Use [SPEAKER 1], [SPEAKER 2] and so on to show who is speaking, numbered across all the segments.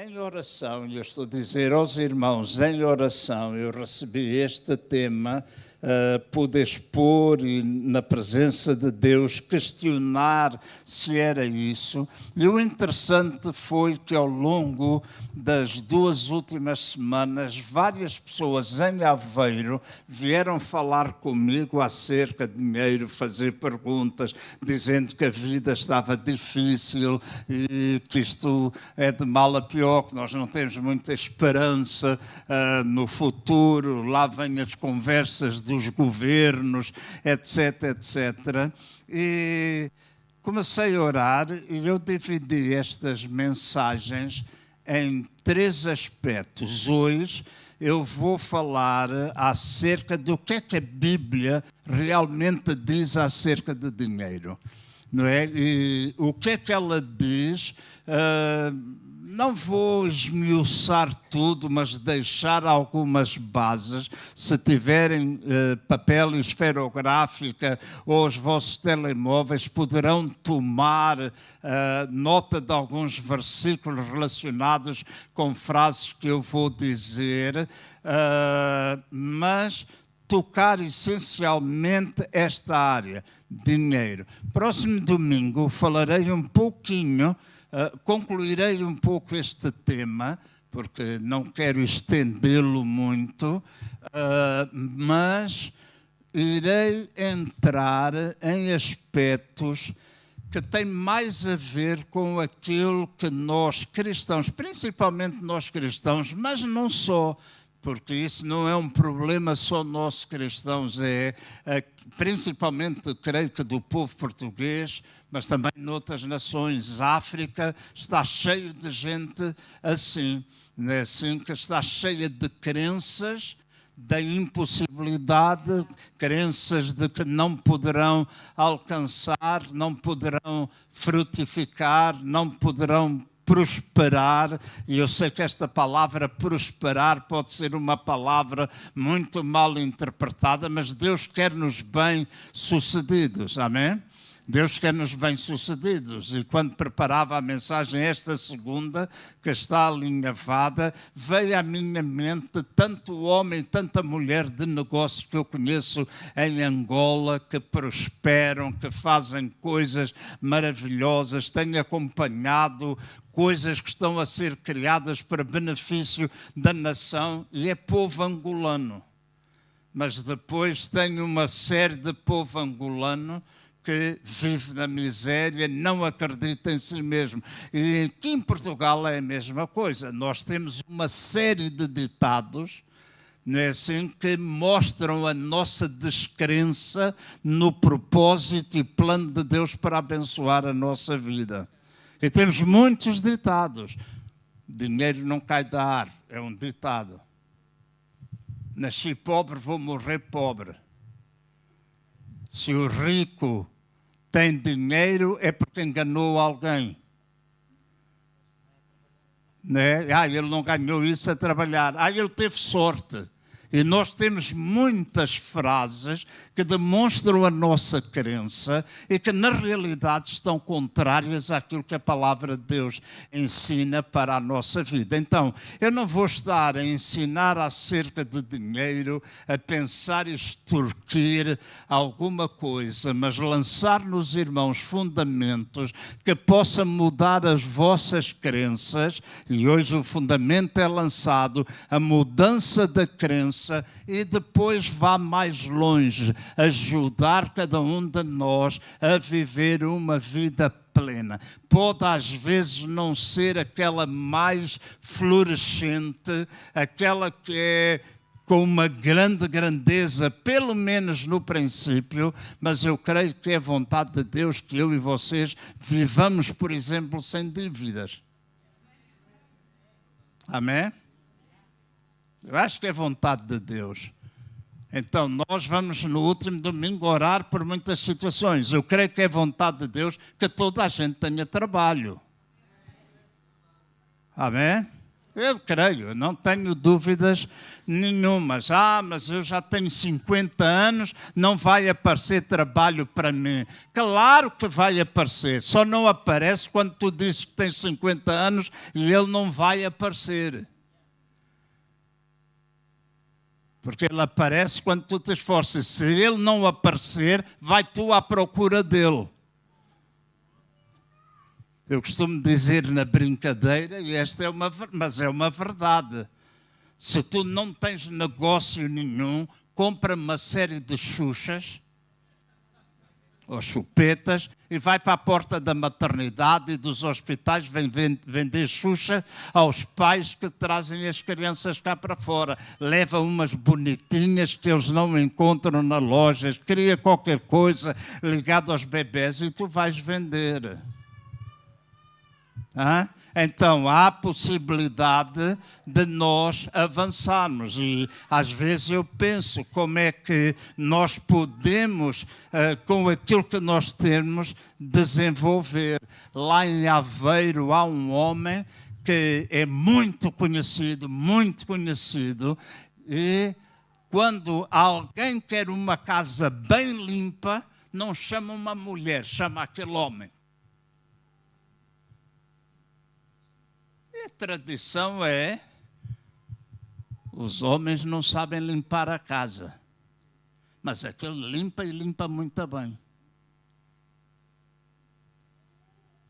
[SPEAKER 1] Em oração, eu estou a dizer aos irmãos, em oração, eu recebi este tema, pude expor e, na presença de Deus, questionar se era isso. E o interessante foi que, ao longo das 2 últimas semanas, várias pessoas em Aveiro vieram falar comigo acerca de dinheiro, fazer perguntas, dizendo que a vida estava difícil e que isto é de mal a pior, que nós não temos muita esperança no futuro. Lá vêm as conversas dos governos, etc, etc. E comecei a orar e eu dividi estas mensagens em 3 aspectos. Hoje eu vou falar acerca do que é que a Bíblia realmente diz acerca de dinheiro. Não é? E o que é que ela diz? Não vou esmiuçar tudo, mas deixar algumas bases. Se tiverem papel esferográfica ou os vossos telemóveis, poderão tomar nota de alguns versículos relacionados com frases que eu vou dizer, mas tocar essencialmente esta área, dinheiro. Próximo domingo falarei um pouquinho, concluirei um pouco este tema, porque não quero estendê-lo muito, mas irei entrar em aspectos que têm mais a ver com aquilo que nós cristãos, principalmente nós cristãos, mas não só, porque isso não é um problema só nosso cristãos, principalmente, creio que do povo português, mas também noutras nações. África está cheio de gente assim, não é assim? Que está cheia de crenças da impossibilidade, crenças de que não poderão alcançar, não poderão frutificar, não poderão prosperar. E eu sei que esta palavra prosperar pode ser uma palavra muito mal interpretada, mas Deus quer-nos bem-sucedidos, amém? Deus quer-nos bem-sucedidos. E quando preparava a mensagem esta segunda, que está alinhavada, veio à minha mente tanto homem, tanta mulher de negócio que eu conheço em Angola, que prosperam, que fazem coisas maravilhosas. Tenho acompanhado coisas que estão a ser criadas para benefício da nação, e é povo angolano. Mas depois tem uma série de povo angolano que vive na miséria, não acredita em si mesmo. E aqui em Portugal é a mesma coisa. Nós temos uma série de ditados, não é assim, que mostram a nossa descrença no propósito e plano de Deus para abençoar a nossa vida. E temos muitos ditados. Dinheiro não cai da árvore, é um ditado. Nasci pobre, vou morrer pobre. Se o rico tem dinheiro, é porque enganou alguém. Né? Ele não ganhou isso a trabalhar. Ele teve sorte. E nós temos muitas frases que demonstram a nossa crença e que, na realidade, estão contrárias àquilo que a palavra de Deus ensina para a nossa vida. Então, eu não vou estar a ensinar acerca de dinheiro, a pensar e extorquir alguma coisa, mas lançar nos irmãos fundamentos que possam mudar as vossas crenças. E hoje o fundamento é lançado, a mudança da crença, e depois vá mais longe, ajudar cada um de nós a viver uma vida plena. Pode às vezes não ser aquela mais florescente, aquela que é com uma grande grandeza, pelo menos no princípio, mas eu creio que é vontade de Deus que eu e vocês vivamos, por exemplo, sem dívidas. Amém? Eu acho que é vontade de Deus. Então, nós vamos no último domingo orar por muitas situações. Eu creio que é vontade de Deus que toda a gente tenha trabalho. Amém? Eu creio, não tenho dúvidas nenhumas. Mas eu já tenho 50 anos, não vai aparecer trabalho para mim. Claro que vai aparecer, só não aparece quando tu dizes que tens 50 anos e ele não vai aparecer. Porque ele aparece quando tu te esforças. Se ele não aparecer, vai tu à procura dele. Eu costumo dizer na brincadeira, e mas é uma verdade. Se tu não tens negócio nenhum, compra uma série de xuxas ou chupetas e vai para a porta da maternidade e dos hospitais, vem vender xuxa aos pais que trazem as crianças cá para fora. Leva umas bonitinhas que eles não encontram na loja, cria qualquer coisa ligado aos bebés e tu vais vender. Então, há a possibilidade de nós avançarmos e às vezes eu penso como é que nós podemos, com aquilo que nós temos, desenvolver. Lá em Aveiro há um homem que é muito conhecido, e quando alguém quer uma casa bem limpa, não chama uma mulher, chama aquele homem. A tradição é, os homens não sabem limpar a casa, mas aquele limpa e limpa muito bem.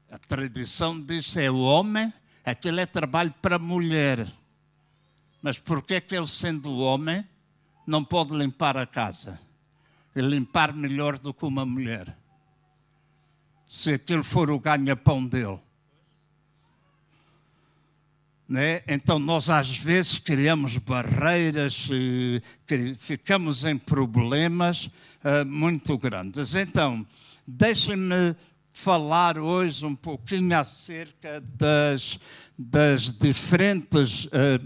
[SPEAKER 1] A tradição diz é o homem, aquele é trabalho para a mulher. Mas por que ele, sendo homem, não pode limpar a casa? E limpar melhor do que uma mulher? Se aquilo for o ganha-pão dele. Então nós às vezes criamos barreiras e ficamos em problemas muito grandes. Então, deixem-me falar hoje um pouquinho acerca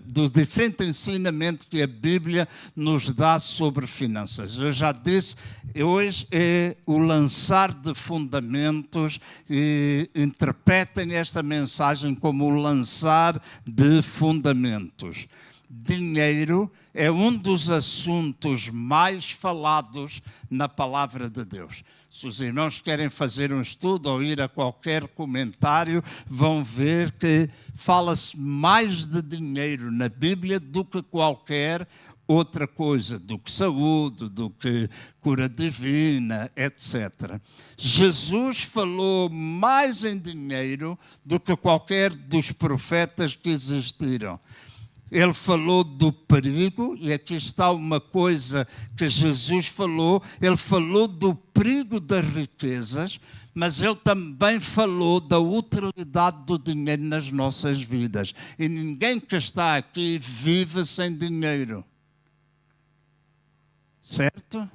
[SPEAKER 1] do diferente ensinamento que a Bíblia nos dá sobre finanças. Eu já disse, hoje é o lançar de fundamentos, e interpretem esta mensagem como o lançar de fundamentos. Dinheiro é um dos assuntos mais falados na palavra de Deus. Se os irmãos querem fazer um estudo ou ir a qualquer comentário, vão ver que fala-se mais de dinheiro na Bíblia do que qualquer outra coisa, do que saúde, do que cura divina, etc. Jesus falou mais em dinheiro do que qualquer dos profetas que existiram. Ele falou do perigo, e aqui está uma coisa que Jesus falou. Ele falou do perigo das riquezas, mas ele também falou da utilidade do dinheiro nas nossas vidas. E ninguém que está aqui vive sem dinheiro. Certo?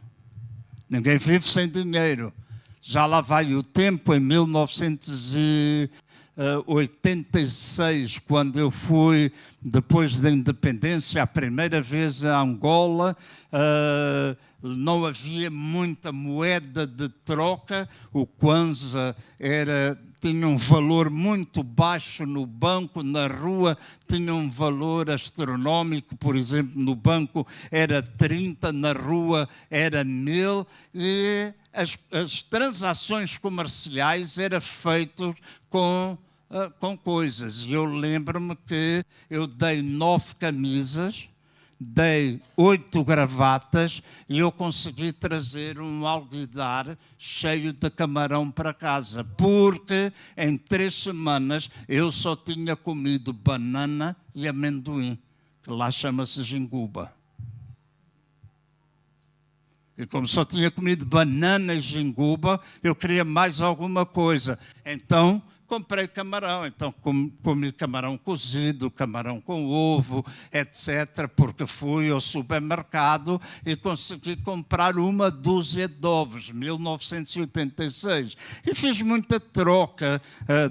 [SPEAKER 1] Ninguém vive sem dinheiro. Já lá vai o tempo, em 1986, quando eu fui, depois da independência, a primeira vez a Angola, não havia muita moeda de troca, o kwanza tinha um valor muito baixo no banco, na rua tinha um valor astronómico, por exemplo, no banco era 30, na rua era 1000, e as transações comerciais eram feitas com coisas. Eu lembro-me que eu dei 9 camisas, dei 8 gravatas e eu consegui trazer um alguidar cheio de camarão para casa, porque em 3 semanas eu só tinha comido banana e amendoim, que lá chama-se jinguba. E como só tinha comido banana e jinguba, eu queria mais alguma coisa. Então, comprei camarão. Então, comi camarão cozido, camarão com ovo, etc. Porque fui ao supermercado e consegui comprar 1 dúzia de ovos, 1986. E fiz muita troca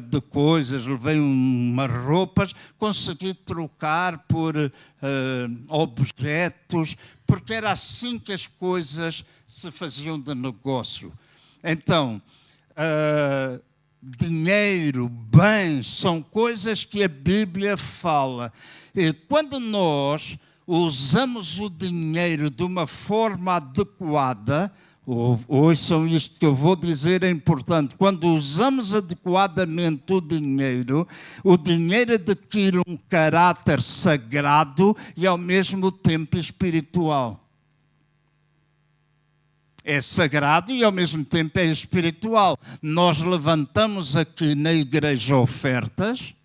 [SPEAKER 1] de coisas. Levei umas roupas, consegui trocar por objetos, porque era assim que as coisas se faziam de negócio. Então, dinheiro, bens, são coisas que a Bíblia fala. E quando nós usamos o dinheiro de uma forma adequada, ouçam isto que eu vou dizer, é importante. Quando usamos adequadamente o dinheiro adquire um caráter sagrado e ao mesmo tempo espiritual. É sagrado e ao mesmo tempo é espiritual. Nós levantamos aqui na igreja ofertas,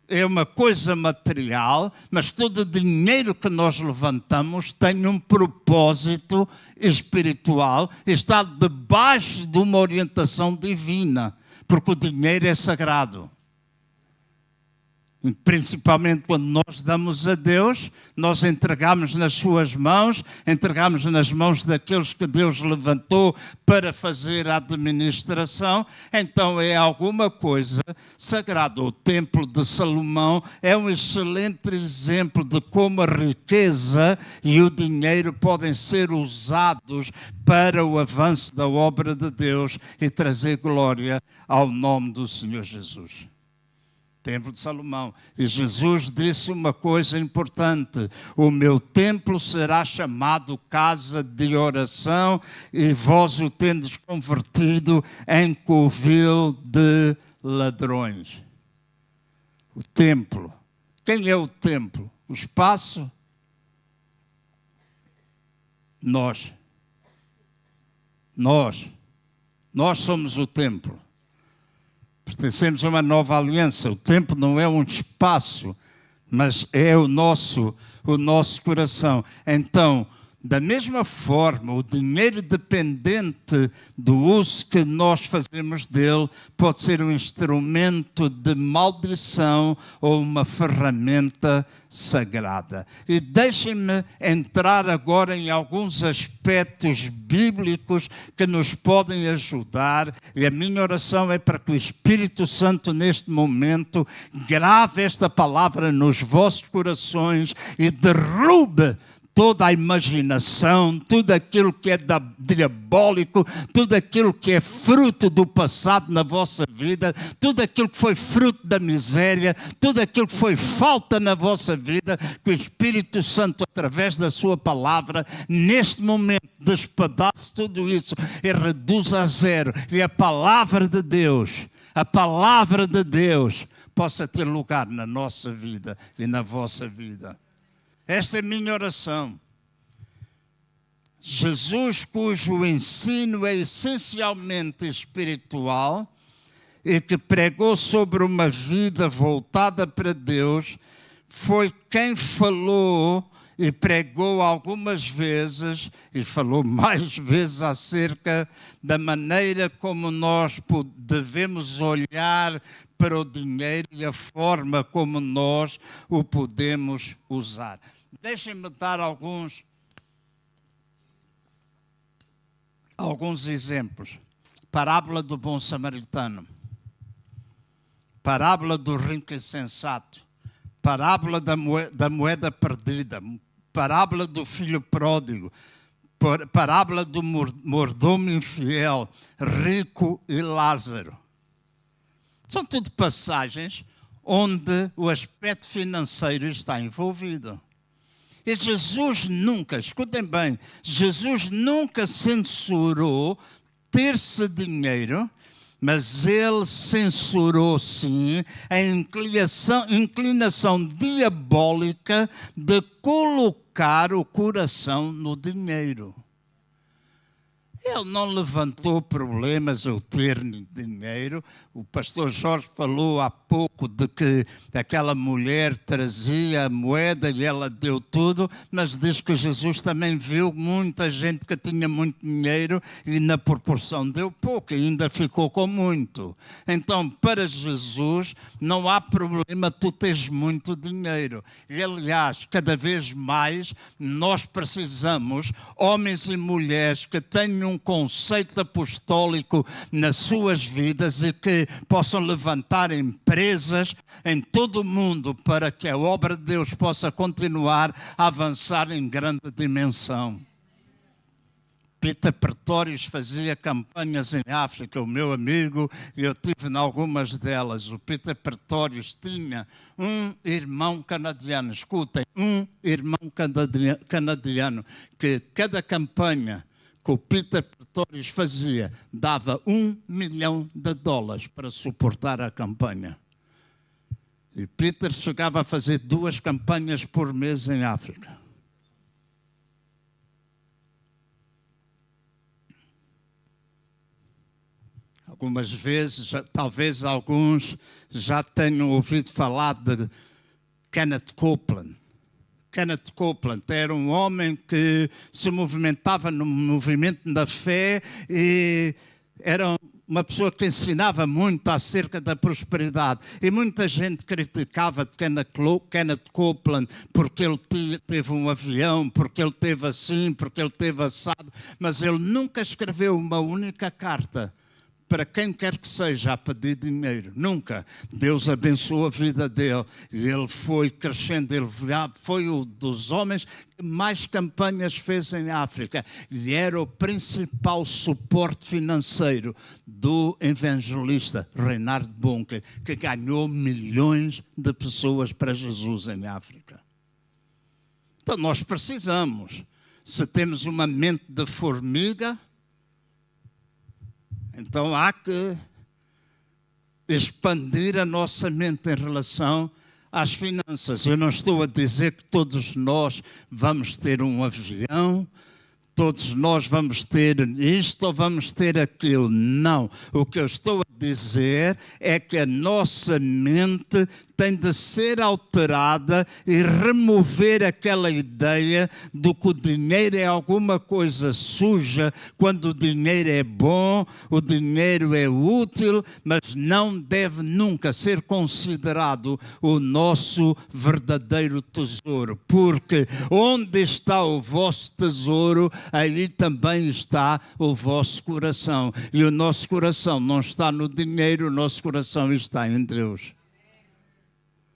[SPEAKER 1] é uma coisa material, mas todo o dinheiro que nós levantamos tem um propósito espiritual, está debaixo de uma orientação divina, porque o dinheiro é sagrado. Principalmente quando nós damos a Deus, nós entregamos nas suas mãos, entregamos nas mãos daqueles que Deus levantou para fazer a administração, então é alguma coisa sagrada. O Templo de Salomão é um excelente exemplo de como a riqueza e o dinheiro podem ser usados para o avanço da obra de Deus e trazer glória ao nome do Senhor Jesus. Templo de Salomão. E Jesus disse uma coisa importante: o meu templo será chamado casa de oração e vós o tendes convertido em covil de ladrões. O templo. Quem é o templo? O espaço? Nós. Nós somos o templo. Pertencemos a uma nova aliança. O templo não é um espaço, mas é o nosso coração. Então, da mesma forma, o dinheiro dependente do uso que nós fazemos dele pode ser um instrumento de maldição ou uma ferramenta sagrada. E deixem-me entrar agora em alguns aspectos bíblicos que nos podem ajudar, e a minha oração é para que o Espírito Santo neste momento grave esta palavra nos vossos corações e derrube toda a imaginação, tudo aquilo que é diabólico, tudo aquilo que é fruto do passado na vossa vida, tudo aquilo que foi fruto da miséria, tudo aquilo que foi falta na vossa vida, que o Espírito Santo, através da sua palavra, neste momento despedace tudo isso e reduz a zero. E a palavra de Deus possa ter lugar na nossa vida e na vossa vida. Esta é a minha oração. Jesus, cujo ensino é essencialmente espiritual e que pregou sobre uma vida voltada para Deus, foi quem falou e pregou algumas vezes e falou mais vezes acerca da maneira como nós devemos olhar para o dinheiro e a forma como nós o podemos usar. Deixem-me dar alguns exemplos. Parábola do bom samaritano, parábola do rico insensato, parábola da moeda perdida, parábola do filho pródigo, parábola do mordomo infiel, rico e Lázaro. São tudo passagens onde o aspecto financeiro está envolvido. E Jesus nunca, escutem bem, Jesus nunca censurou ter-se dinheiro, mas ele censurou, sim, a inclinação diabólica de colocar o coração no dinheiro. Ele não levantou problemas ao ter dinheiro. O pastor Jorge falou há pouco de que aquela mulher trazia a moeda e ela deu tudo, mas diz que Jesus também viu muita gente que tinha muito dinheiro e na proporção deu pouco e ainda ficou com muito. Então, para Jesus, não há problema tu teres muito dinheiro. E, aliás, cada vez mais nós precisamos, homens e mulheres que tenham um conceito apostólico nas suas vidas e que possam levantar empresas em todo o mundo para que a obra de Deus possa continuar a avançar em grande dimensão. Peter Pretórios fazia campanhas em África, o meu amigo, eu tive em algumas delas. O Peter Pretórios tinha um irmão canadiano, escutem, um irmão canadiano, que cada campanha que o Peter Pretórios fazia dava $1 milhão para suportar a campanha. E Peter chegava a fazer 2 campanhas por mês em África. Algumas vezes, talvez alguns já tenham ouvido falar de Kenneth Copeland. Kenneth Copeland era um homem que se movimentava no movimento da fé e era uma pessoa que ensinava muito acerca da prosperidade. E muita gente criticava Kenneth Copeland porque ele teve um avião, porque ele teve assim, porque ele teve assado, mas ele nunca escreveu uma única carta para quem quer que seja a pedir dinheiro. Nunca. Deus abençoou a vida dele e ele foi crescendo. Ele foi um dos homens que mais campanhas fez em África e era o principal suporte financeiro do evangelista Reinhard Bonnke, que ganhou milhões de pessoas para Jesus em África. Então nós precisamos, se temos uma mente de formiga, então há que expandir a nossa mente em relação às finanças. Eu não estou a dizer que todos nós vamos ter um avião, todos nós vamos ter isto ou vamos ter aquilo. Não. O que eu estou a dizer é que a nossa mente tem de ser alterada e remover aquela ideia de que o dinheiro é alguma coisa suja, quando o dinheiro é bom, o dinheiro é útil, mas não deve nunca ser considerado o nosso verdadeiro tesouro, porque onde está o vosso tesouro, aí também está o vosso coração. E o nosso coração não está no dinheiro, o nosso coração está em Deus,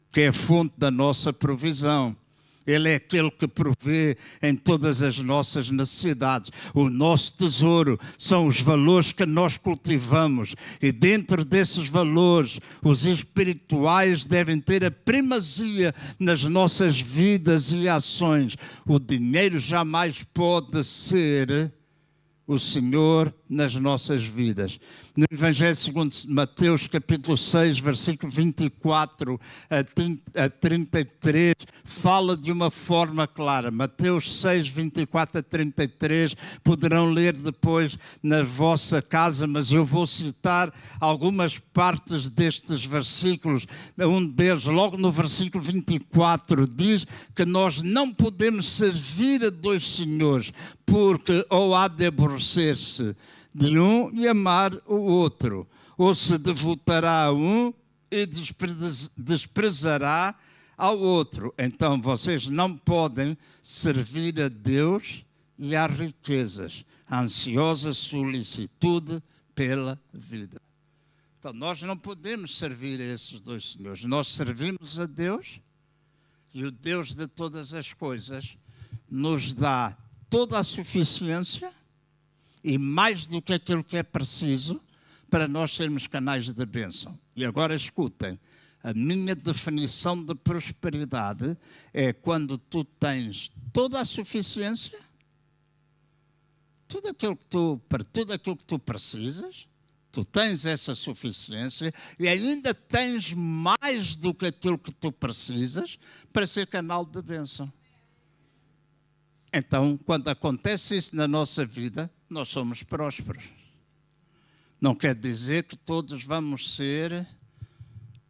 [SPEAKER 1] que é a fonte da nossa provisão. Ele é aquele que provê em todas as nossas necessidades. O nosso tesouro são os valores que nós cultivamos. E dentro desses valores, os espirituais devem ter a primazia nas nossas vidas e ações. O dinheiro jamais pode ser o Senhor nas nossas vidas. No Evangelho segundo Mateus, capítulo 6, versículo 24 a 33, fala de uma forma clara. Mateus 6, 24 a 33, poderão ler depois na vossa casa, mas eu vou citar algumas partes destes versículos. Um deles, logo no versículo 24, diz que nós não podemos servir a 2 senhores, porque ou há de aborrecer-se de um e amar o outro, ou se devotará a um e desprezará ao outro. Então vocês não podem servir a Deus e às riquezas, a ansiosa solicitude pela vida. Então nós não podemos servir a esses 2 senhores. Nós servimos a Deus e o Deus de todas as coisas nos dá toda a suficiência e mais do que aquilo que é preciso para nós sermos canais de bênção. E agora escutem, a minha definição de prosperidade é quando tu tens toda a suficiência, para tudo aquilo que tu precisas, tu tens essa suficiência e ainda tens mais do que aquilo que tu precisas para ser canal de bênção. Então, quando acontece isso na nossa vida, nós somos prósperos. Não quer dizer que todos vamos ser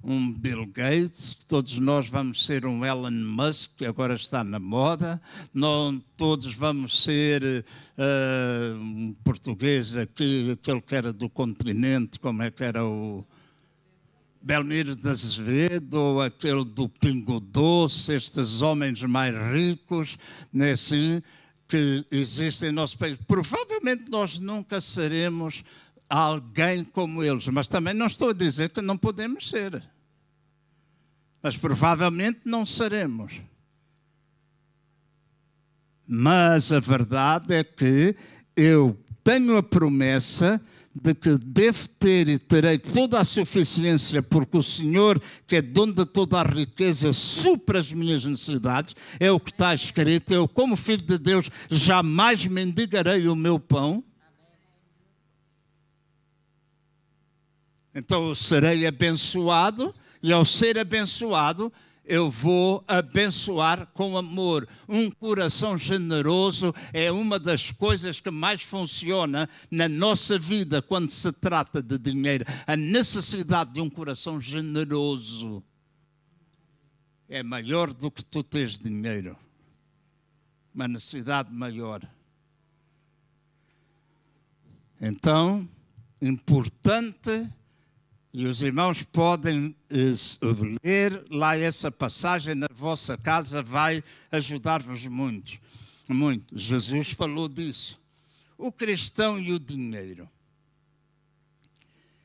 [SPEAKER 1] um Bill Gates, que todos nós vamos ser um Elon Musk, que agora está na moda. Não todos vamos ser um português aqui, aquele que era do continente, como é que era o Belmiro de Azevedo, ou aquele do Pingo Doce, estes homens mais ricos, né, assim, que existem no nosso país. Provavelmente nós nunca seremos alguém como eles, mas também não estou a dizer que não podemos ser. Mas provavelmente não seremos. Mas a verdade é que eu tenho a promessa de que devo ter e terei toda a suficiência, porque o Senhor, que é dono de toda a riqueza, supra as minhas necessidades, é o que está escrito. Eu, como filho de Deus, jamais mendigarei o meu pão. Então eu serei abençoado, e ao ser abençoado, eu vou abençoar com amor. Um coração generoso é uma das coisas que mais funciona na nossa vida quando se trata de dinheiro. A necessidade de um coração generoso é maior do que tu teres dinheiro. Uma necessidade maior. Então, importante. E os irmãos podem ler lá essa passagem na vossa casa, vai ajudar-vos muito, muito. Jesus falou disso. O cristão e o dinheiro.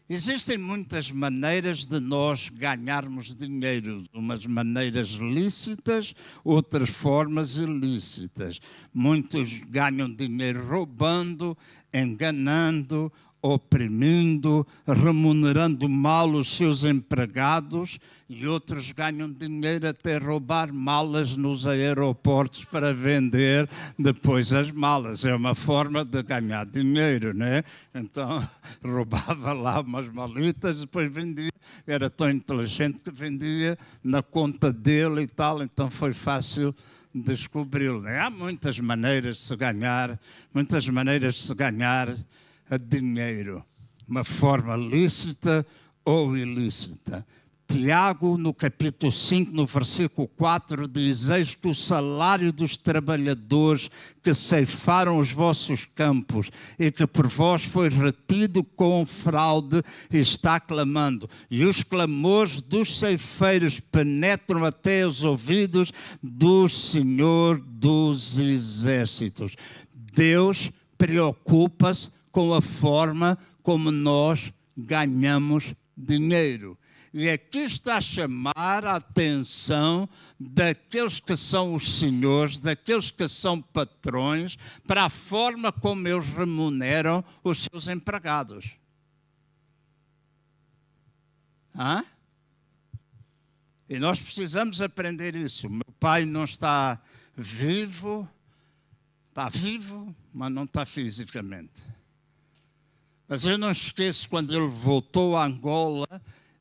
[SPEAKER 1] Existem muitas maneiras de nós ganharmos dinheiro, umas maneiras lícitas, outras formas ilícitas. Muitos ganham dinheiro roubando, enganando, oprimindo, remunerando mal os seus empregados, e outros ganham dinheiro até roubar malas nos aeroportos para vender depois as malas. É uma forma de ganhar dinheiro, né? Então, roubava lá umas malitas, depois vendia. Era tão inteligente que vendia na conta dele e tal, então foi fácil descobri-lo. Há muitas maneiras de se ganhar, dinheiro, uma forma lícita ou ilícita. Tiago, no capítulo 5, no versículo 4, diz: eis que o salário dos trabalhadores que ceifaram os vossos campos e que por vós foi retido com fraude está clamando. E os clamores dos ceifeiros penetram até os ouvidos do Senhor dos Exércitos. Deus preocupa-se com a forma como nós ganhamos dinheiro. E aqui está a chamar a atenção daqueles que são os senhores, daqueles que são patrões, para a forma como eles remuneram os seus empregados. E nós precisamos aprender isso. O meu pai não está vivo, mas não está fisicamente. Mas eu não esqueço quando ele voltou a Angola,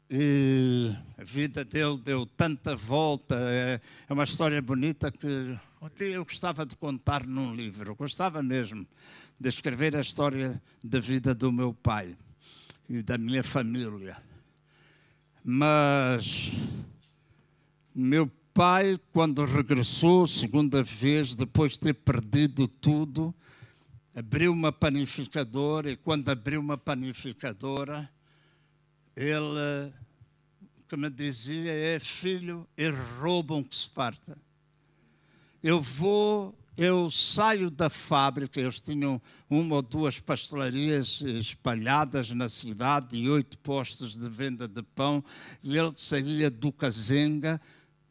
[SPEAKER 1] e a vida dele deu tanta volta. É uma história bonita que eu gostava de contar num livro. Eu gostava mesmo de escrever a história da vida do meu pai e da minha família. Mas meu pai, quando regressou, segunda vez, depois de ter perdido tudo, abriu uma panificadora, e quando abriu uma panificadora, ele, que me dizia, filho, eles roubam que se farta. Eu saio da fábrica, eles tinham 1 ou 2 pastelarias espalhadas na cidade e 8 postos de venda de pão, e ele saía do Cazenga,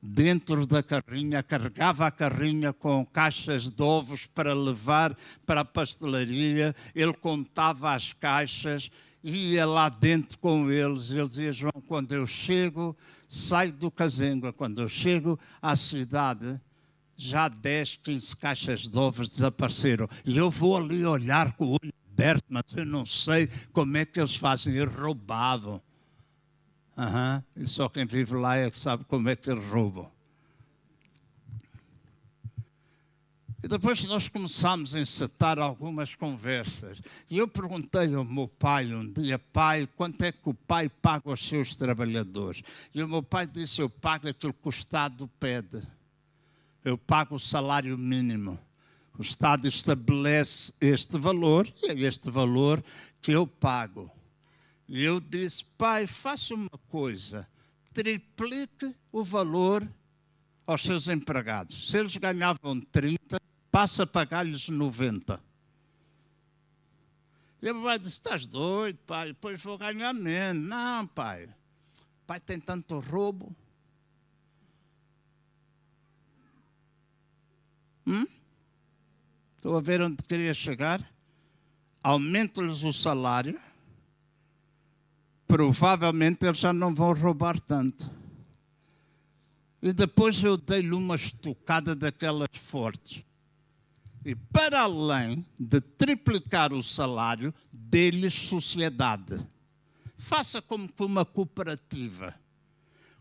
[SPEAKER 1] dentro da carrinha, carregava a carrinha com caixas de ovos para levar para a pastelaria, ele contava as caixas, ia lá dentro com eles. Ele dizia: João, quando eu chego, saio do Cazenga, quando eu chego à cidade, já 10, 15 caixas de ovos desapareceram. E eu vou ali olhar com o olho aberto, mas eu não sei como é que eles fazem. Eles roubavam. E só quem vive lá é que sabe como é que eles roubam. E depois nós começámos a encetar algumas conversas. E eu perguntei ao meu pai um dia: pai, quanto é que o pai paga aos seus trabalhadores? E o meu pai disse: eu pago aquilo que o Estado pede. Eu pago o salário mínimo. O Estado estabelece este valor, e é este valor que eu pago. E eu disse: pai, faça uma coisa, triplique o valor aos seus empregados. Se eles ganhavam 30, passa a pagar-lhes 90. E o meu pai disse: estás doido, pai, depois vou ganhar menos. Não, pai, o pai tem tanto roubo. Estou a ver onde queria chegar. aumento-lhes o salário, provavelmente eles já não vão roubar tanto. E depois eu dei-lhe uma estocada daquelas fortes. E para além de triplicar o salário, dê-lhes sociedade. Faça como que uma cooperativa.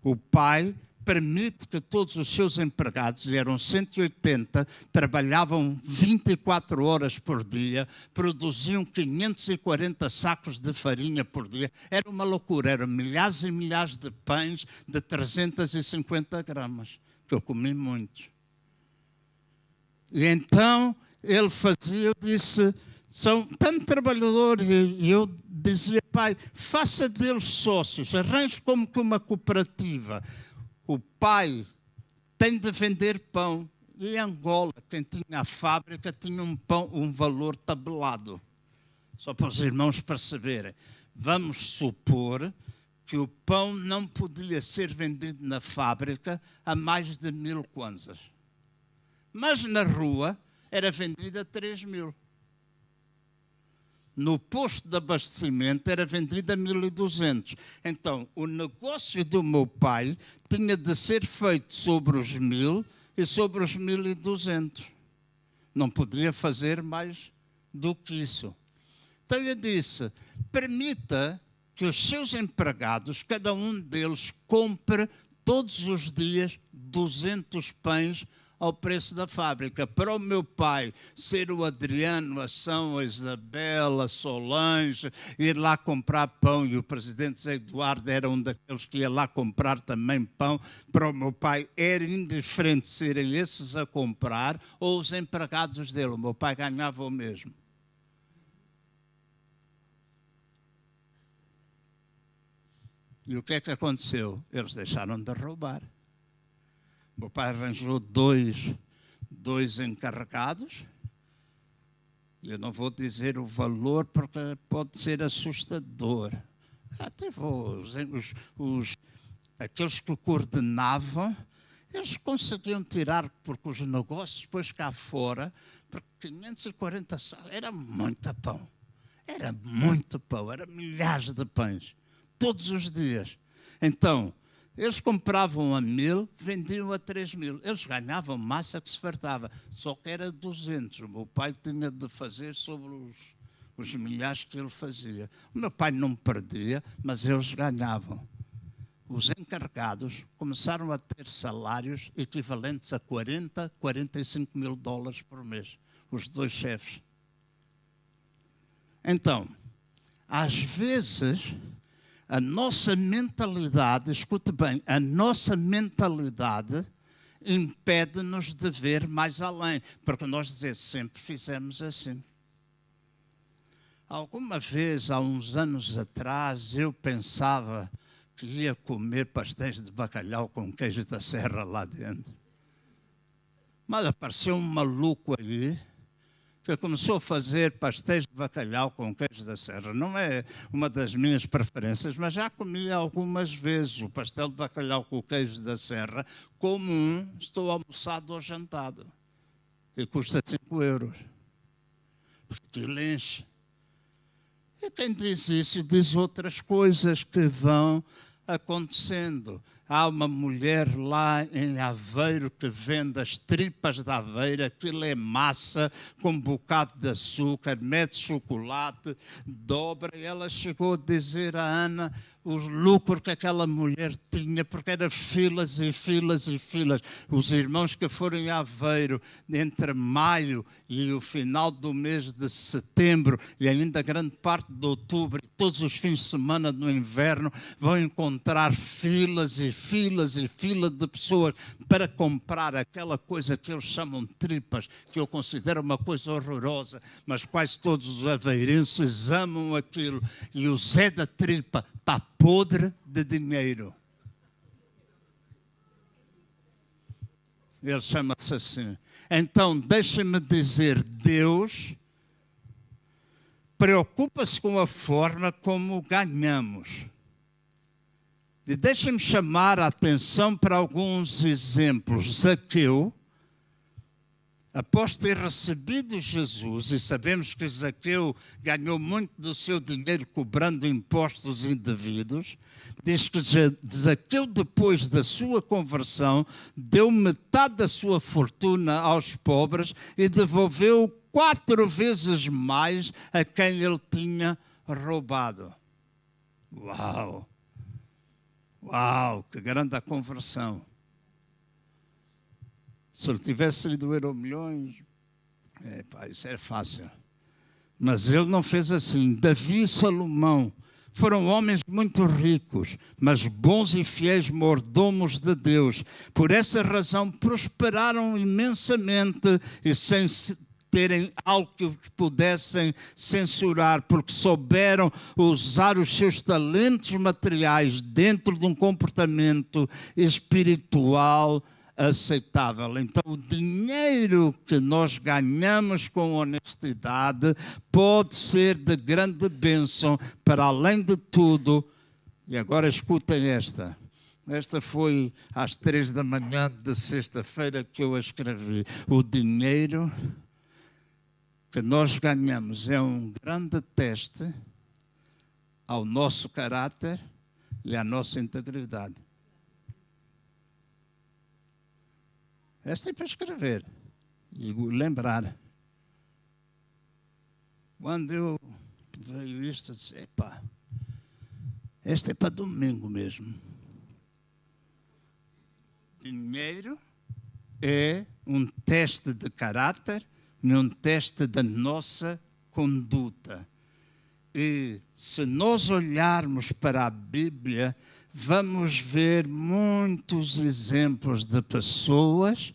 [SPEAKER 1] O pai permite que todos os seus empregados, eram 180, trabalhavam 24 horas por dia, produziam 540 sacos de farinha por dia. Era uma loucura, eram milhares e milhares de pães de 350 gramas, que eu comi muitos. E então ele fazia, eu disse, são tanto trabalhadores, e eu dizia, pai, faça deles sócios, arranje como que uma cooperativa. O pai tem de vender pão. E em Angola, quem tinha a fábrica tinha um valor tabelado. Só para os irmãos perceberem. Vamos supor que o pão não podia ser vendido na fábrica a mais de 1000 kwanzas. Mas na rua era vendido a 3000. No posto de abastecimento era vendido a 1200. Então, o negócio do meu pai tinha de ser feito sobre os 1000 e sobre os 1200. Não podia fazer mais do que isso. Então eu disse, permita que os seus empregados, cada um deles, compre todos os dias 200 pães ao preço da fábrica. Para o meu pai ser o Adriano, a São, a Isabel, a Solange, ir lá comprar pão, e o presidente Zé Eduardo era um daqueles que ia lá comprar também pão, para o meu pai era indiferente serem esses a comprar ou os empregados dele. O meu pai ganhava o mesmo. E o que é que aconteceu? Eles deixaram de roubar. Meu pai arranjou dois encarregados. Eu não vou dizer o valor porque pode ser assustador. Até aqueles que coordenavam, eles conseguiam tirar, porque os negócios depois cá fora, porque 540 era muito pão. Era muito pão, era milhares de pães, todos os dias. Então, eles compravam a 1000, vendiam a 3000. Eles ganhavam massa que se fartava, só que era 200. O meu pai tinha de fazer sobre os milhares que ele fazia. O meu pai não perdia, mas eles ganhavam. Os encarregados começaram a ter salários equivalentes a 40, 45 mil dólares por mês. Os dois chefes. Então, às vezes, a nossa mentalidade, escute bem, a nossa mentalidade impede-nos de ver mais além, porque nós sempre fizemos assim. Alguma vez, há uns anos atrás, eu pensava que ia comer pastéis de bacalhau com queijo da serra lá dentro. Mas apareceu um maluco aí que começou a fazer pastéis de bacalhau com queijo da serra. Não é uma das minhas preferências, mas já comi algumas vezes o pastel de bacalhau com queijo da serra, comum, estou almoçado ou jantado. E custa 5 euros. Porque enche. E quem diz isso diz outras coisas que vão acontecendo. Há uma mulher lá em Aveiro que vende as tripas da aveira, aquilo é massa com um bocado de açúcar, mete chocolate, dobra. E ela chegou a dizer à Ana os lucros que aquela mulher tinha, porque eram filas e filas e filas. Os irmãos que foram em Aveiro entre maio e o final do mês de setembro e ainda grande parte de outubro, e todos os fins de semana no inverno, vão encontrar filas e filas e filas de pessoas para comprar aquela coisa que eles chamam de tripas, que eu considero uma coisa horrorosa, mas quase todos os aveirenses amam aquilo. E o Zé da Tripa está podre de dinheiro. Ele chama-se assim. Então, deixem-me dizer, Deus preocupa-se com a forma como ganhamos. E deixem-me chamar a atenção para alguns exemplos. Zaqueu após ter recebido Jesus, e sabemos que Zaqueu ganhou muito do seu dinheiro cobrando impostos indevidos, diz que Zaqueu, depois da sua conversão, deu metade da sua fortuna aos pobres e devolveu 4 vezes mais a quem ele tinha roubado. Uau! Uau, que grande a conversão! Se ele tivesse sido Euromilhões, isso é fácil. Mas ele não fez assim. Davi e Salomão foram homens muito ricos, mas bons e fiéis mordomos de Deus. Por essa razão prosperaram imensamente e sem terem algo que os pudessem censurar, porque souberam usar os seus talentos materiais dentro de um comportamento espiritual aceitável. Então, o dinheiro que nós ganhamos com honestidade pode ser de grande bênção, para além de tudo. E agora escutem esta. Esta foi às 3 da manhã de sexta-feira que eu a escrevi. O dinheiro que nós ganhamos é um grande teste ao nosso caráter e à nossa integridade. Esta é para escrever e lembrar. Quando eu veio isto, eu disse, esta é para domingo mesmo. Dinheiro é um teste de caráter, um teste da nossa conduta. E se nós olharmos para a Bíblia, vamos ver muitos exemplos de pessoas,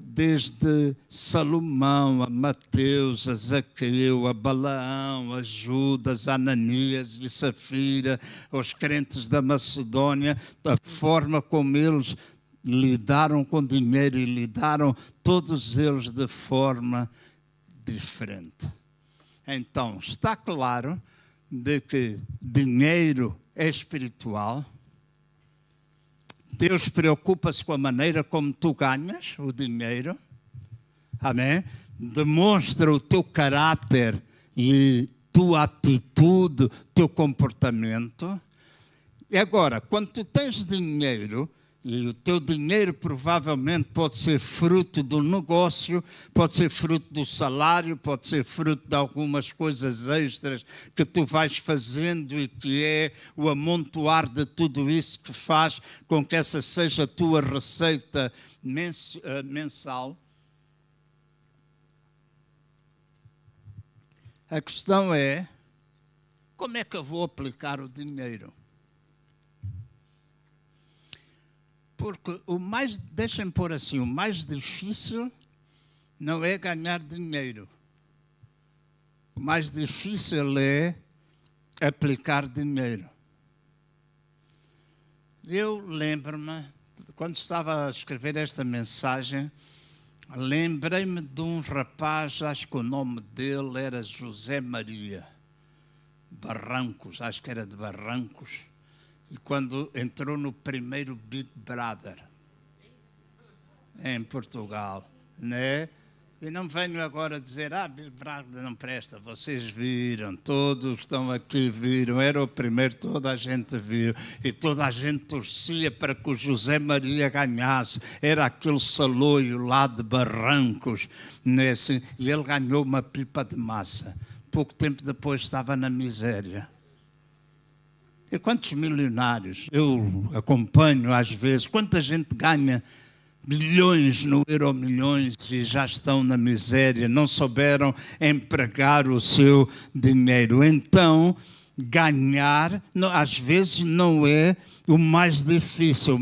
[SPEAKER 1] desde Salomão, a Mateus, a Zaqueu, a Balaão, a Judas, a Ananias e Safira, os crentes da Macedônia, da forma como eles lidaram com dinheiro e lidaram todos eles de forma diferente. Então, está claro de que dinheiro é espiritual. Deus preocupa-se com a maneira como tu ganhas o dinheiro. Amém? Demonstra o teu caráter e tua atitude, teu comportamento. E agora, quando tu tens dinheiro, e o teu dinheiro provavelmente pode ser fruto do negócio, pode ser fruto do salário, pode ser fruto de algumas coisas extras que tu vais fazendo e que é o amontoar de tudo isso que faz com que essa seja a tua receita mensal. A questão é, como é que eu vou aplicar o dinheiro? Porque deixem-me pôr assim, o mais difícil não é ganhar dinheiro. O mais difícil é aplicar dinheiro. Eu lembro-me, quando estava a escrever esta mensagem, lembrei-me de um rapaz, acho que o nome dele era José Maria Barrancos, acho que era de Barrancos. E quando entrou no primeiro Big Brother, em Portugal, né? E não venho agora dizer, Big Brother não presta, vocês viram, todos estão aqui viram, era o primeiro, toda a gente viu, e toda a gente torcia para que o José Maria ganhasse, era aquele saloio lá de Barrancos, né? Assim, e ele ganhou uma pipa de massa. Pouco tempo depois estava na miséria. E quantos milionários eu acompanho às vezes, quanta gente ganha milhões no Euromilhões e já estão na miséria, não souberam empregar o seu dinheiro. Então, ganhar, às vezes, não é o mais difícil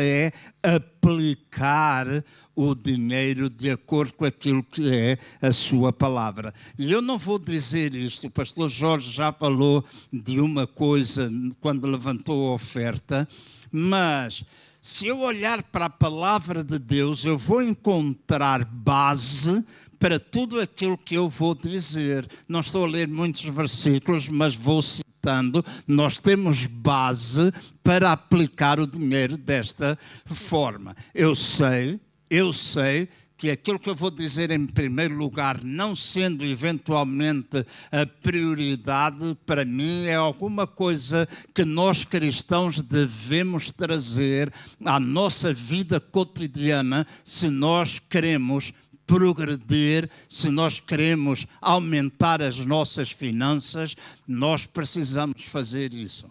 [SPEAKER 1] é aplicar o dinheiro de acordo com aquilo que é a sua palavra. E eu não vou dizer isto, o pastor Jorge já falou de uma coisa quando levantou a oferta, mas se eu olhar para a palavra de Deus, eu vou encontrar base para tudo aquilo que eu vou dizer. Não estou a ler muitos versículos, mas vou citando. Nós temos base para aplicar o dinheiro desta forma. Eu sei Eu sei que aquilo que eu vou dizer em primeiro lugar, não sendo eventualmente a prioridade, para mim é alguma coisa que nós cristãos devemos trazer à nossa vida cotidiana se nós queremos progredir, se nós queremos aumentar as nossas finanças, nós precisamos fazer isso.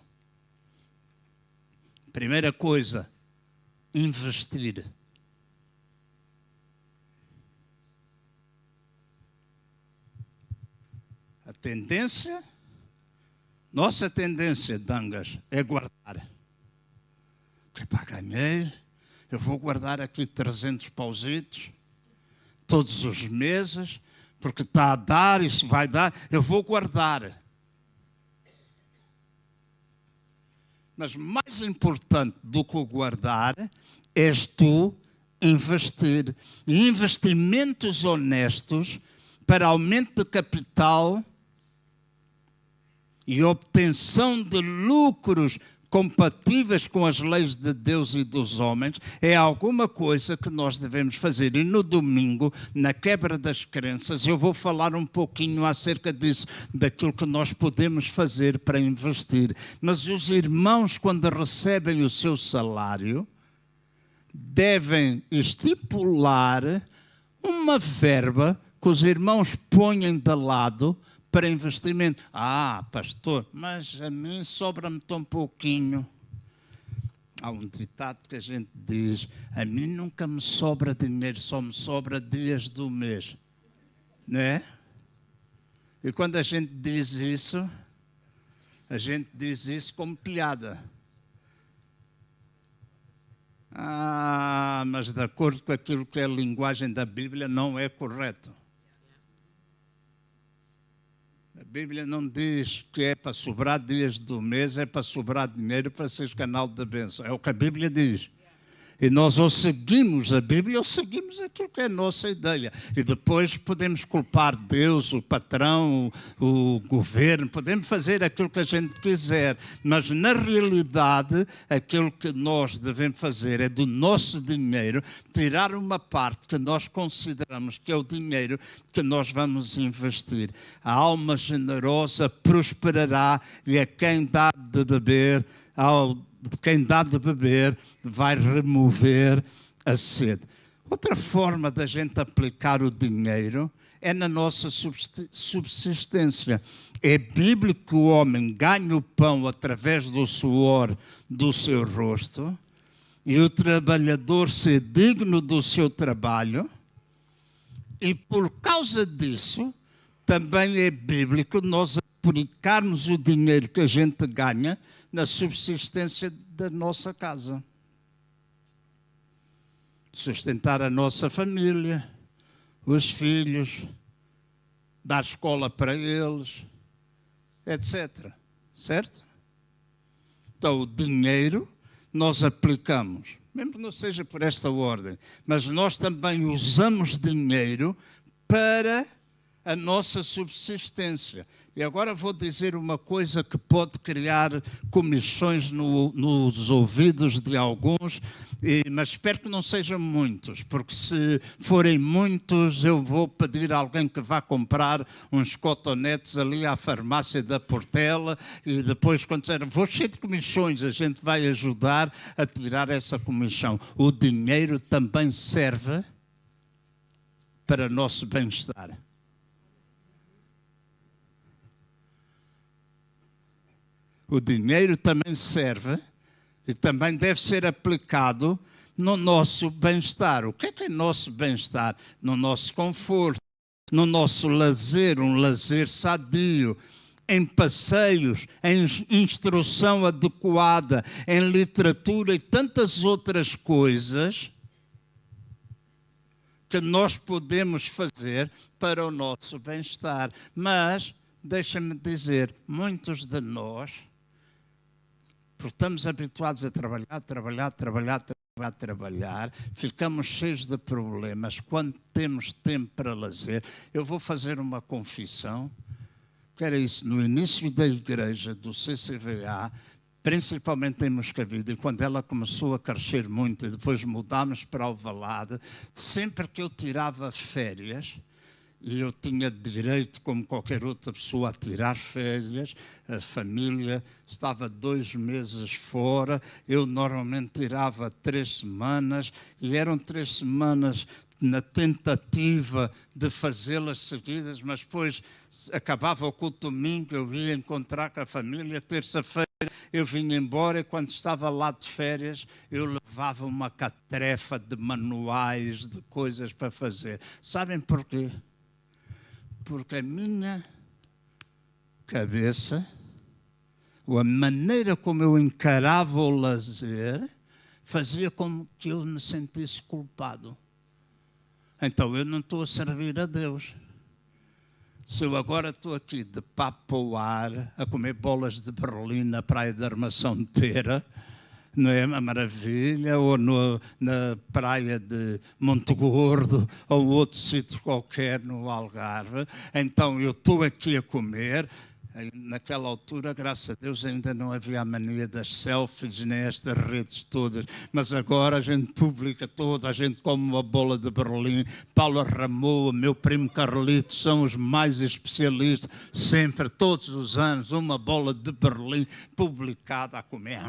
[SPEAKER 1] Primeira coisa, investir. A tendência, nossa tendência, Dangas, é guardar. Que pá, ganhei, eu vou guardar aqui 300 pausitos todos os meses, porque está a dar, isso vai dar, eu vou guardar. Mas mais importante do que o guardar, és tu investir. E investimentos honestos para aumento de capital e obtenção de lucros compatíveis com as leis de Deus e dos homens, é alguma coisa que nós devemos fazer. E no domingo, na quebra das crenças, eu vou falar um pouquinho acerca disso, daquilo que nós podemos fazer para investir. Mas os irmãos, quando recebem o seu salário, devem estipular uma verba que os irmãos ponham de lado para investimento. Ah, pastor, mas a mim sobra-me tão pouquinho. Há um ditado que a gente diz, a mim nunca me sobra dinheiro, só me sobra dias do mês. Não é? E quando a gente diz isso como piada. Ah, mas de acordo com aquilo que é a linguagem da Bíblia, não é correto. A Bíblia não diz que é para sobrar dias do mês, é para sobrar dinheiro para ser canal de bênção. É o que a Bíblia diz. E nós ou seguimos a Bíblia ou seguimos aquilo que é a nossa ideia. E depois podemos culpar Deus, o patrão, o governo, podemos fazer aquilo que a gente quiser. Mas, na realidade, aquilo que nós devemos fazer é do nosso dinheiro tirar uma parte que nós consideramos que é o dinheiro que nós vamos investir. A alma generosa prosperará e a quem dá de beber, quem dá de beber vai remover a sede. Outra forma da gente aplicar o dinheiro é na nossa subsistência. É bíblico que o homem ganhe o pão através do suor do seu rosto e o trabalhador ser digno do seu trabalho, e por causa disso também é bíblico nós aplicarmos o dinheiro que a gente ganha na subsistência da nossa casa. Sustentar a nossa família, os filhos, dar escola para eles, etc. Certo? Então, o dinheiro nós aplicamos, mesmo que não seja por esta ordem, mas nós também usamos dinheiro para a nossa subsistência. E agora vou dizer uma coisa que pode criar comichões nos ouvidos de alguns, mas espero que não sejam muitos, porque se forem muitos eu vou pedir a alguém que vá comprar uns cotonetes ali à farmácia da Portela e depois, quando disser, vou cheio de comichões, a gente vai ajudar a tirar essa comichão. O dinheiro também serve para nosso bem-estar. O dinheiro também serve e também deve ser aplicado no nosso bem-estar. O que é nosso bem-estar? No nosso conforto, no nosso lazer, um lazer sadio, em passeios, em instrução adequada, em literatura e tantas outras coisas que nós podemos fazer para o nosso bem-estar. Mas, deixa-me dizer, muitos de nós, porque estamos habituados a trabalhar, ficamos cheios de problemas quando temos tempo para lazer. Eu vou fazer uma confissão, que era isso, no início da igreja do CCVA, principalmente em Moscavide. E quando ela começou a crescer muito e depois mudámos para Alvalade, sempre que eu tirava férias, e eu tinha direito, como qualquer outra pessoa, a tirar férias, a família estava 2 meses fora, eu normalmente tirava 3 semanas, e eram 3 semanas na tentativa de fazê-las seguidas, mas depois acabava o culto domingo, eu ia encontrar com a família, terça-feira eu vinha embora, e quando estava lá de férias, eu levava uma catrefa de manuais, de coisas para fazer. Sabem porquê? Porque a minha cabeça, ou a maneira como eu encarava o lazer, fazia com que eu me sentisse culpado. Então eu não estou a servir a Deus. Se eu agora estou aqui de papo ao ar, a comer bolas de Berlim na praia da Armação de Pera, não é uma maravilha? Ou na praia de Monte Gordo, ou outro sítio qualquer no Algarve. Então eu estou aqui a comer. Naquela altura, graças a Deus, ainda não havia a mania das selfies, nem estas redes todas. Mas agora a gente publica toda, a gente come uma bola de Berlim. Paulo Ramoa, meu primo Carlito, são os mais especialistas. Sempre, todos os anos, uma bola de Berlim publicada a comer.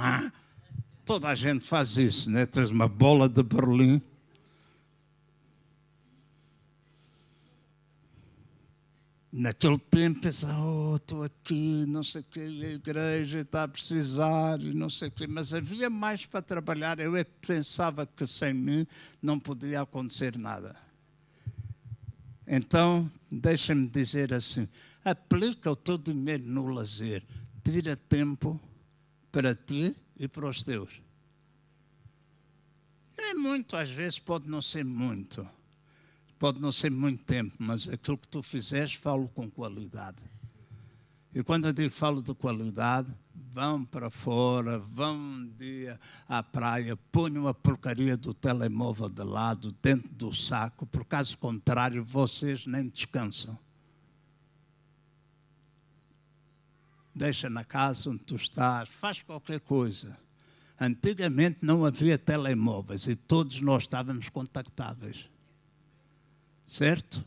[SPEAKER 1] Toda a gente faz isso, né? Tens uma bola de Berlim. Naquele tempo pensava, estou aqui, não sei o quê, a igreja está a precisar, e não sei o quê. Mas havia mais para trabalhar. Eu é que pensava que sem mim não podia acontecer nada. Então, deixa-me dizer assim, aplica o teu dinheiro no lazer. Tira tempo para ti e para os teus. É muito, às vezes pode não ser muito. Pode não ser muito tempo, mas aquilo que tu fizeres, falo com qualidade. E quando eu digo falo de qualidade, vão para fora, vão um dia à praia, ponham a porcaria do telemóvel de lado, dentro do saco, por caso contrário, vocês nem descansam. Deixa na casa onde tu estás, faz qualquer coisa. Antigamente não havia telemóveis e todos nós estávamos contactáveis. Certo?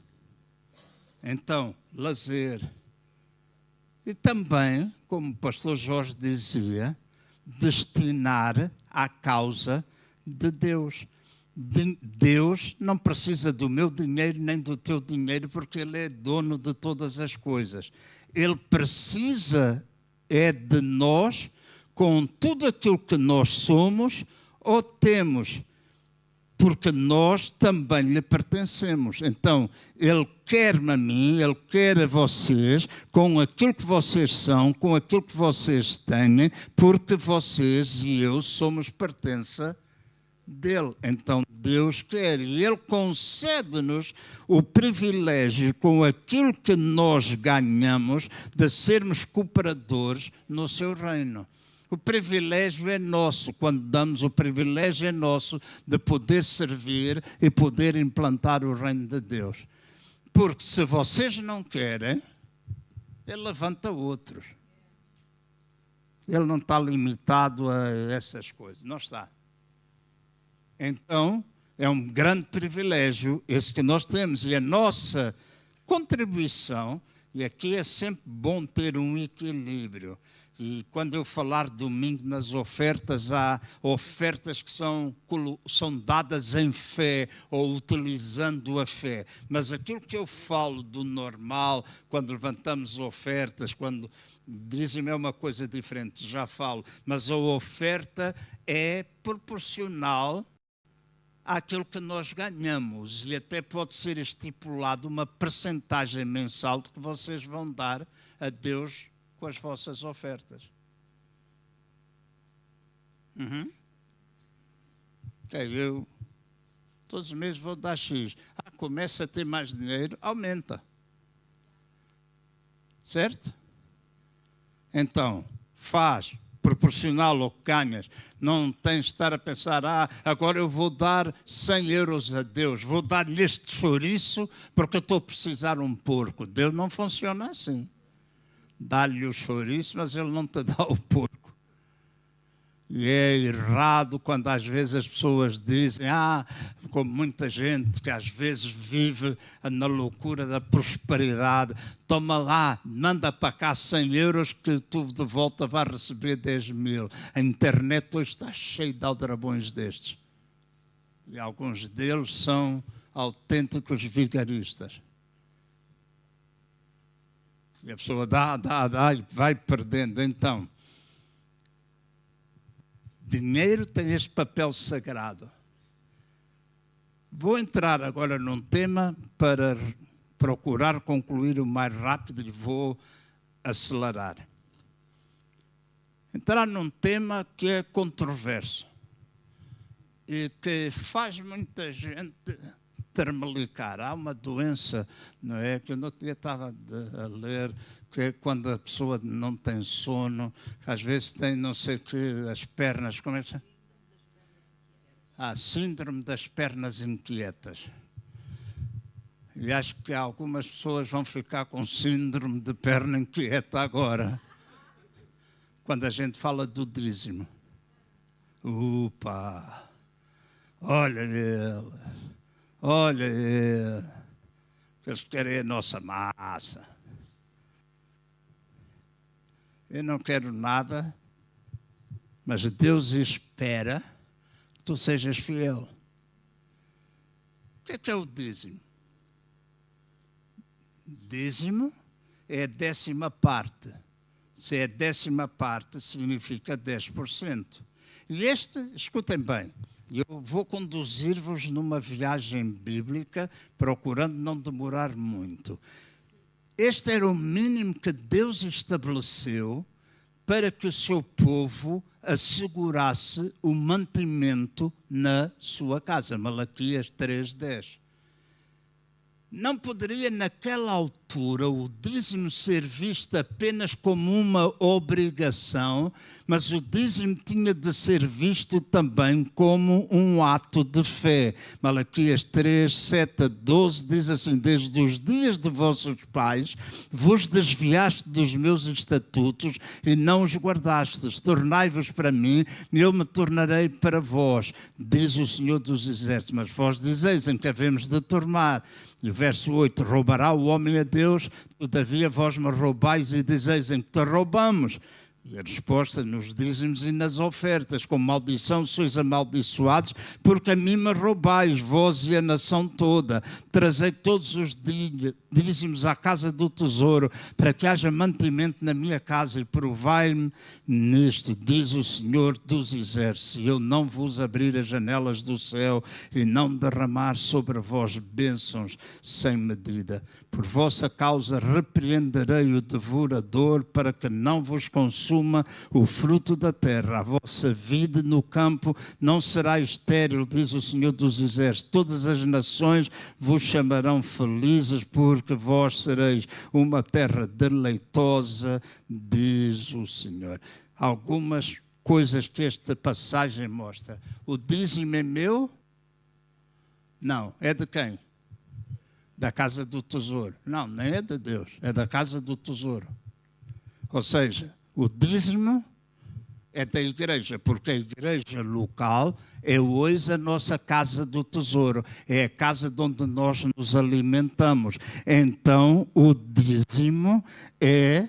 [SPEAKER 1] Então, lazer. E também, como o pastor Jorge dizia, destinar à causa de Deus. Deus não precisa do meu dinheiro nem do teu dinheiro, porque Ele é dono de todas as coisas. Ele precisa de nós, com tudo aquilo que nós somos ou temos, porque nós também lhe pertencemos. Então, Ele quer-me a mim, Ele quer a vocês, com aquilo que vocês são, com aquilo que vocês têm, porque vocês e eu somos pertença dEle. Então, Deus quer, e Ele concede-nos o privilégio, com aquilo que nós ganhamos, de sermos cooperadores no seu reino. O privilégio é nosso, quando damos o privilégio é nosso de poder servir e poder implantar o reino de Deus. Porque se vocês não querem, Ele levanta outros. Ele não está limitado a essas coisas, não está. Então, é um grande privilégio esse que nós temos, e a nossa contribuição, e aqui é sempre bom ter um equilíbrio. E quando eu falar domingo nas ofertas, há ofertas que são dadas em fé ou utilizando a fé. Mas aquilo que eu falo do normal, quando levantamos ofertas, quando dizem-me uma coisa diferente, já falo. Mas a oferta é proporcional àquilo que nós ganhamos. E até pode ser estipulado uma percentagem mensal que vocês vão dar a Deus com as vossas ofertas. Eu todos os meses vou dar X. Começa a ter mais dinheiro, aumenta. Certo? Então, faz proporcional ao que ganhas. Não tens de estar a pensar, agora eu vou dar 100 euros a Deus, vou dar-lhe este chouriço porque eu estou a precisar um porco. Deus não funciona assim. Dá-lhe o chouriço, mas Ele não te dá o porco. E é errado quando às vezes as pessoas dizem, como muita gente que às vezes vive na loucura da prosperidade, toma lá, manda para cá 100 euros que tu de volta vais receber 10 mil. A internet hoje está cheia de aldrabões destes. E alguns deles são autênticos vigaristas. E a pessoa dá e vai perdendo. Então, dinheiro tem este papel sagrado. Vou entrar agora num tema para procurar concluir o mais rápido e vou acelerar. Entrar num tema que é controverso e que faz muita gente termelicar. Há uma doença, não é? Que eu no outro dia estava a ler, que é quando a pessoa não tem sono, às vezes tem não sei o que, as pernas, como é que chama? Síndrome das pernas inquietas. E acho que algumas pessoas vão ficar com síndrome de perna inquieta agora, quando a gente fala do dízimo. Olha ele, que eles querem a nossa massa. Eu não quero nada, mas Deus espera que tu sejas fiel. O que é o dízimo? Dízimo é a 10ª parte. Se é a 10ª parte, significa 10%. E escutem bem, eu vou conduzir-vos numa viagem bíblica, procurando não demorar muito. Este era o mínimo que Deus estabeleceu para que o seu povo assegurasse o mantimento na sua casa. Malaquias 3:10. Não poderia, naquela altura, o dízimo ser visto apenas como uma obrigação, mas o dízimo tinha de ser visto também como um ato de fé. Malaquias 3:7-12 diz assim: desde os dias de vossos pais vos desviaste dos meus estatutos e não os guardastes. Tornai-vos para mim e eu me tornarei para vós, diz o Senhor dos Exércitos. Mas vós dizeis em que havemos de tornar. E o verso 8, roubará o homem a Deus, todavia vós me roubais e dizeis em que te roubamos. E a resposta nos dízimos e nas ofertas, com maldição sois amaldiçoados, porque a mim me roubais, vós e a nação toda. Trazei todos os dízimos à casa do tesouro, para que haja mantimento na minha casa, e provai-me nisto, diz o Senhor dos Exércitos, se eu não vos abrir as janelas do céu e não derramar sobre vós bênçãos sem medida. Por vossa causa repreenderei o devorador, para que não vos consuma o fruto da terra. A vossa vida no campo não será estéril, diz o Senhor dos Exércitos. Todas as nações vos chamarão felizes, porque vós sereis uma terra deleitosa, diz o Senhor. Algumas coisas que esta passagem mostra. O dízimo é meu? Não. É de quem? Da casa do tesouro. Não, nem é de Deus. É da casa do tesouro. Ou seja, o dízimo é da igreja, porque a igreja local é hoje a nossa casa do tesouro. É a casa de onde nós nos alimentamos. Então, o dízimo é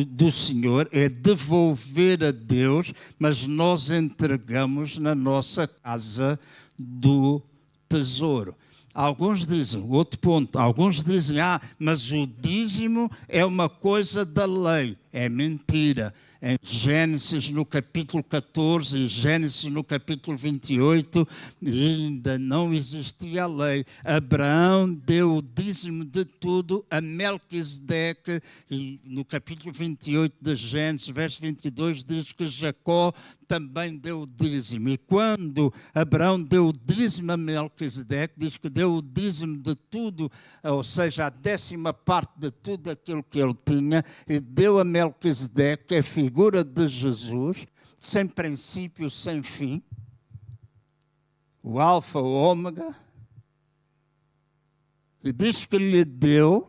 [SPEAKER 1] do Senhor, é devolver a Deus, mas nós entregamos na nossa casa do tesouro. Alguns dizem, outro ponto, alguns dizem, mas o dízimo é uma coisa da lei. É mentira. Em Gênesis no capítulo 14 e Gênesis no capítulo 28, ainda não existia a lei. Abraão deu o dízimo de tudo a Melquisedeque, e no capítulo 28 de Gênesis, verso 22, diz que Jacó também deu o dízimo. E quando Abraão deu o dízimo a Melquisedeque, diz que deu o dízimo de tudo, ou seja, a 10ª parte de tudo aquilo que ele tinha, e deu a Melquisedeque, que é figura de Jesus, sem princípio, sem fim, o alfa, o ômega, e diz que lhe deu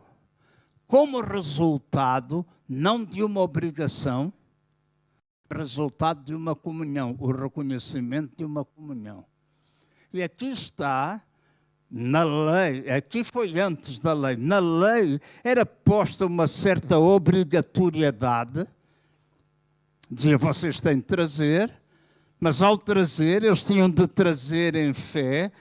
[SPEAKER 1] como resultado, não de uma obrigação, resultado de uma comunhão, o reconhecimento de uma comunhão. E aqui está, na lei, aqui foi antes da lei, na lei era posta uma certa obrigatoriedade, dizia, vocês têm de trazer, mas ao trazer, eles tinham de trazer em fé,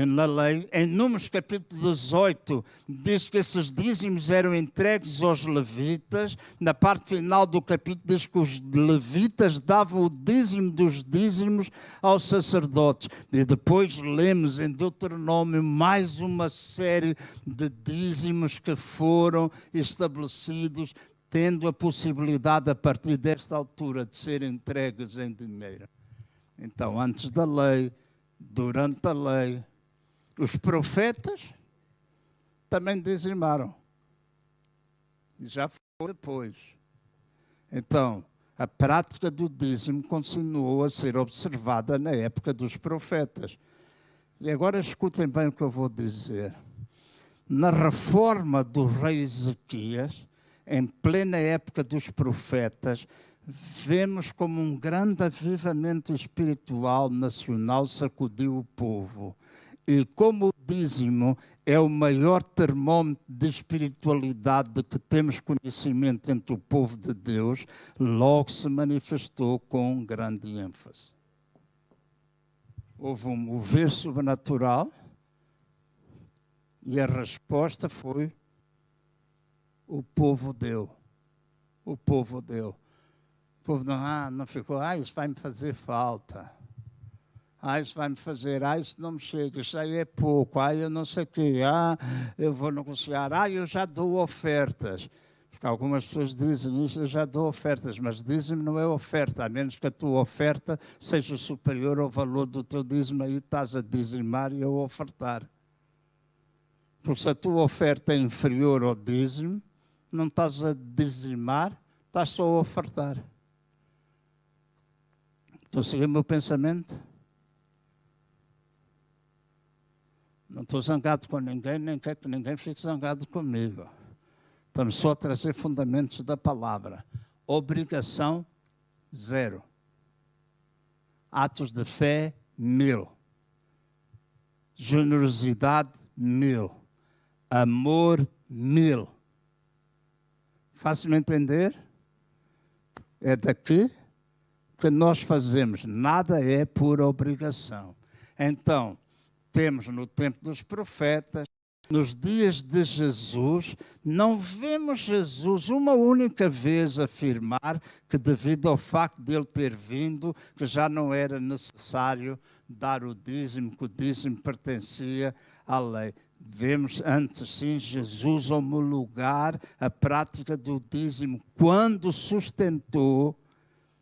[SPEAKER 1] na lei. Em Números capítulo 18, diz que esses dízimos eram entregues aos levitas. Na parte final do capítulo diz que os levitas davam o dízimo dos dízimos aos sacerdotes. E depois lemos em Deuteronômio mais uma série de dízimos que foram estabelecidos, tendo a possibilidade, a partir desta altura, de serem entregues em dinheiro. Então, antes da lei, durante a lei, os profetas também dizimaram. E já foi depois. Então, a prática do dízimo continuou a ser observada na época dos profetas. E agora escutem bem o que eu vou dizer. Na reforma do rei Ezequias, em plena época dos profetas, vemos como um grande avivamento espiritual nacional sacudiu o povo. E como o dízimo é o maior termômetro de espiritualidade de que temos conhecimento entre o povo de Deus, logo se manifestou com grande ênfase. Houve um mover sobrenatural e a resposta foi: o povo deu. O povo deu. O povo não ficou, isso vai me fazer falta. Isso vai me fazer, isso não me chega, isso aí é pouco, eu não sei o quê, eu vou negociar, eu já dou ofertas. Porque algumas pessoas dizem isso, eu já dou ofertas, mas dízimo não é oferta, a menos que a tua oferta seja superior ao valor do teu dízimo, aí estás a dizimar e a ofertar. Porque se a tua oferta é inferior ao dízimo, não estás a dizimar, estás só a ofertar. Estou a seguir o meu pensamento? Não estou zangado com ninguém, nem quero que ninguém fique zangado comigo. Estamos só a trazer fundamentos da palavra. Obrigação, 0. Atos de fé, 1000. Generosidade, 1000. Amor, 1000. Faz-me entender? É daqui que nós fazemos. Nada é por obrigação. Então, temos no tempo dos profetas, nos dias de Jesus, não vemos Jesus uma única vez afirmar que, devido ao facto de ele ter vindo, que já não era necessário dar o dízimo, que o dízimo pertencia à lei. Vemos antes, sim, Jesus homologar a prática do dízimo quando sustentou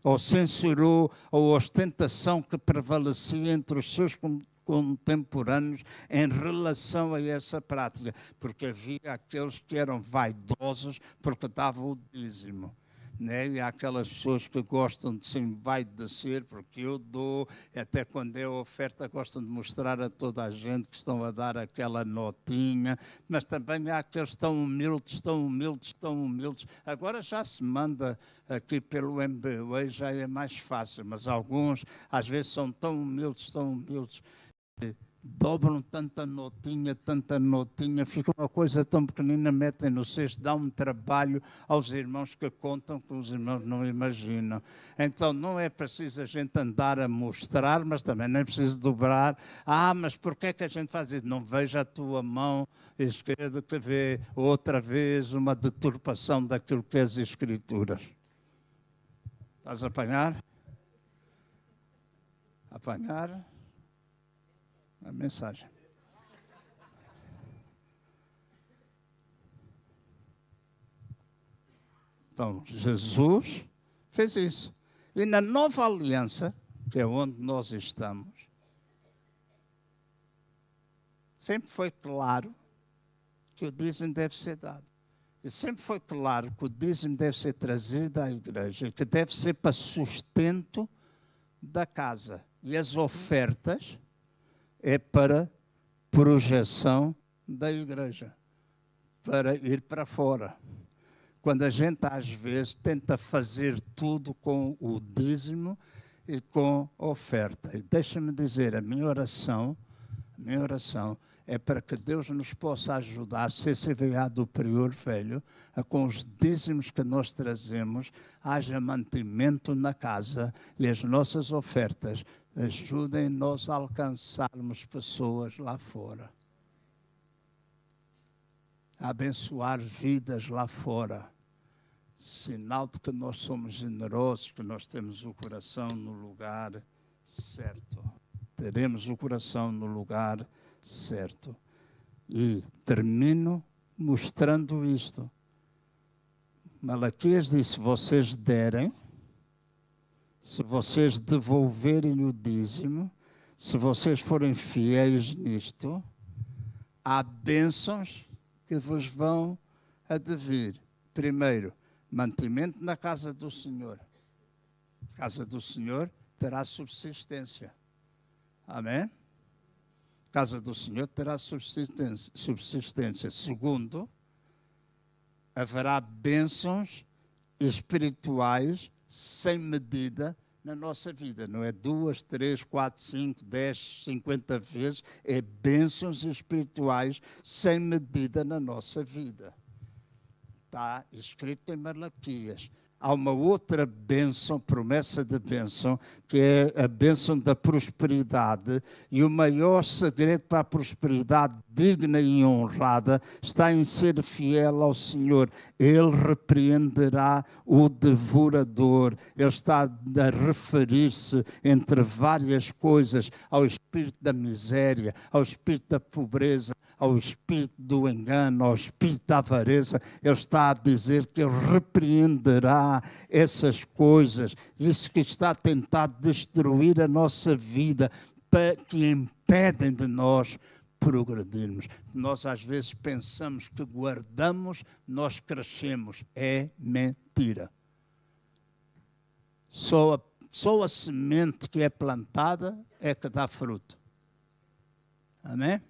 [SPEAKER 1] ou censurou a ostentação que prevalecia entre os seus contemporâneos em relação a essa prática, porque havia aqueles que eram vaidosos porque davam o dízimo, né? E há aquelas pessoas que gostam de se envaidecer porque eu dou, até quando é oferta gostam de mostrar a toda a gente que estão a dar aquela notinha, mas também há aqueles tão humildes, tão humildes, tão humildes. Agora já se manda aqui pelo MBA, já é mais fácil, mas alguns às vezes são tão humildes, dobram tanta notinha, fica uma coisa tão pequenina, metem no cesto, dá um trabalho aos irmãos que contam que os irmãos não imaginam. Então não é preciso a gente andar a mostrar, mas também não é preciso dobrar. Mas porquê é que a gente faz isso? Não veja a tua mão esquerda que vê outra vez uma deturpação daquilo que é as Escrituras. Estás a apanhar? Apanhar? A mensagem. Então, Jesus fez isso. E na nova aliança, que é onde nós estamos, sempre foi claro que o dízimo deve ser dado. E sempre foi claro que o dízimo deve ser trazido à igreja, que deve ser para sustento da casa. E as ofertas é para projeção da igreja, para ir para fora. quando a gente às vezes tenta fazer tudo com o dízimo e com a oferta. E deixa-me dizer, a minha oração é para que Deus nos possa ajudar, CCVA do Prior Velho, a com os dízimos que nós trazemos, haja mantimento na casa e as nossas ofertas ajudem-nos a alcançarmos pessoas lá fora. A abençoar vidas lá fora. Sinal de que nós somos generosos, que nós temos o coração no lugar certo. Teremos o coração no lugar certo. E termino mostrando isto. Malaquias disse, vocês derem, se vocês devolverem o dízimo, se vocês forem fiéis nisto, há bênçãos que vos vão advir. Primeiro, mantimento na casa do Senhor. A casa do Senhor terá subsistência. Amém? A casa do Senhor terá subsistência. Segundo, haverá bênçãos espirituais sem medida na nossa vida. Não é 2, 3, 4, 5, 10, 50 vezes. É bênçãos espirituais sem medida na nossa vida. Está escrito em Malaquias. Há uma outra bênção, promessa de bênção, que é a bênção da prosperidade. E o maior segredo para a prosperidade digna e honrada está em ser fiel ao Senhor. Ele repreenderá o devorador. Ele está a referir-se, entre várias coisas, ao espírito da miséria, ao espírito da pobreza, ao espírito do engano, ao espírito da avareza. Ele está a dizer que ele repreenderá essas coisas, isso que está a tentar destruir a nossa vida, que impedem de nós progredirmos. Nós às vezes pensamos que guardamos, nós crescemos. É mentira. Só a semente que é plantada é que dá fruto. Amém?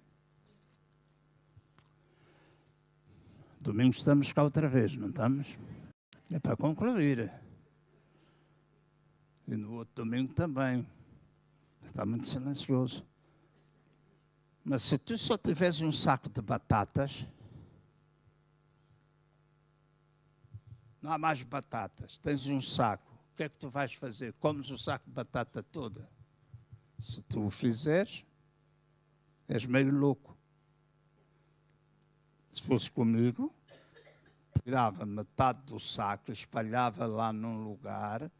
[SPEAKER 1] Domingo estamos cá outra vez, não estamos? É para concluir. E no outro domingo também. Está muito silencioso. Mas se tu só tiveres um saco de batatas, não há mais batatas, tens um saco, o que é que tu vais fazer? Comes o saco de batata toda? Se tu o fizeres, és meio louco. Se fosse comigo, tirava metade do saco, espalhava lá num lugar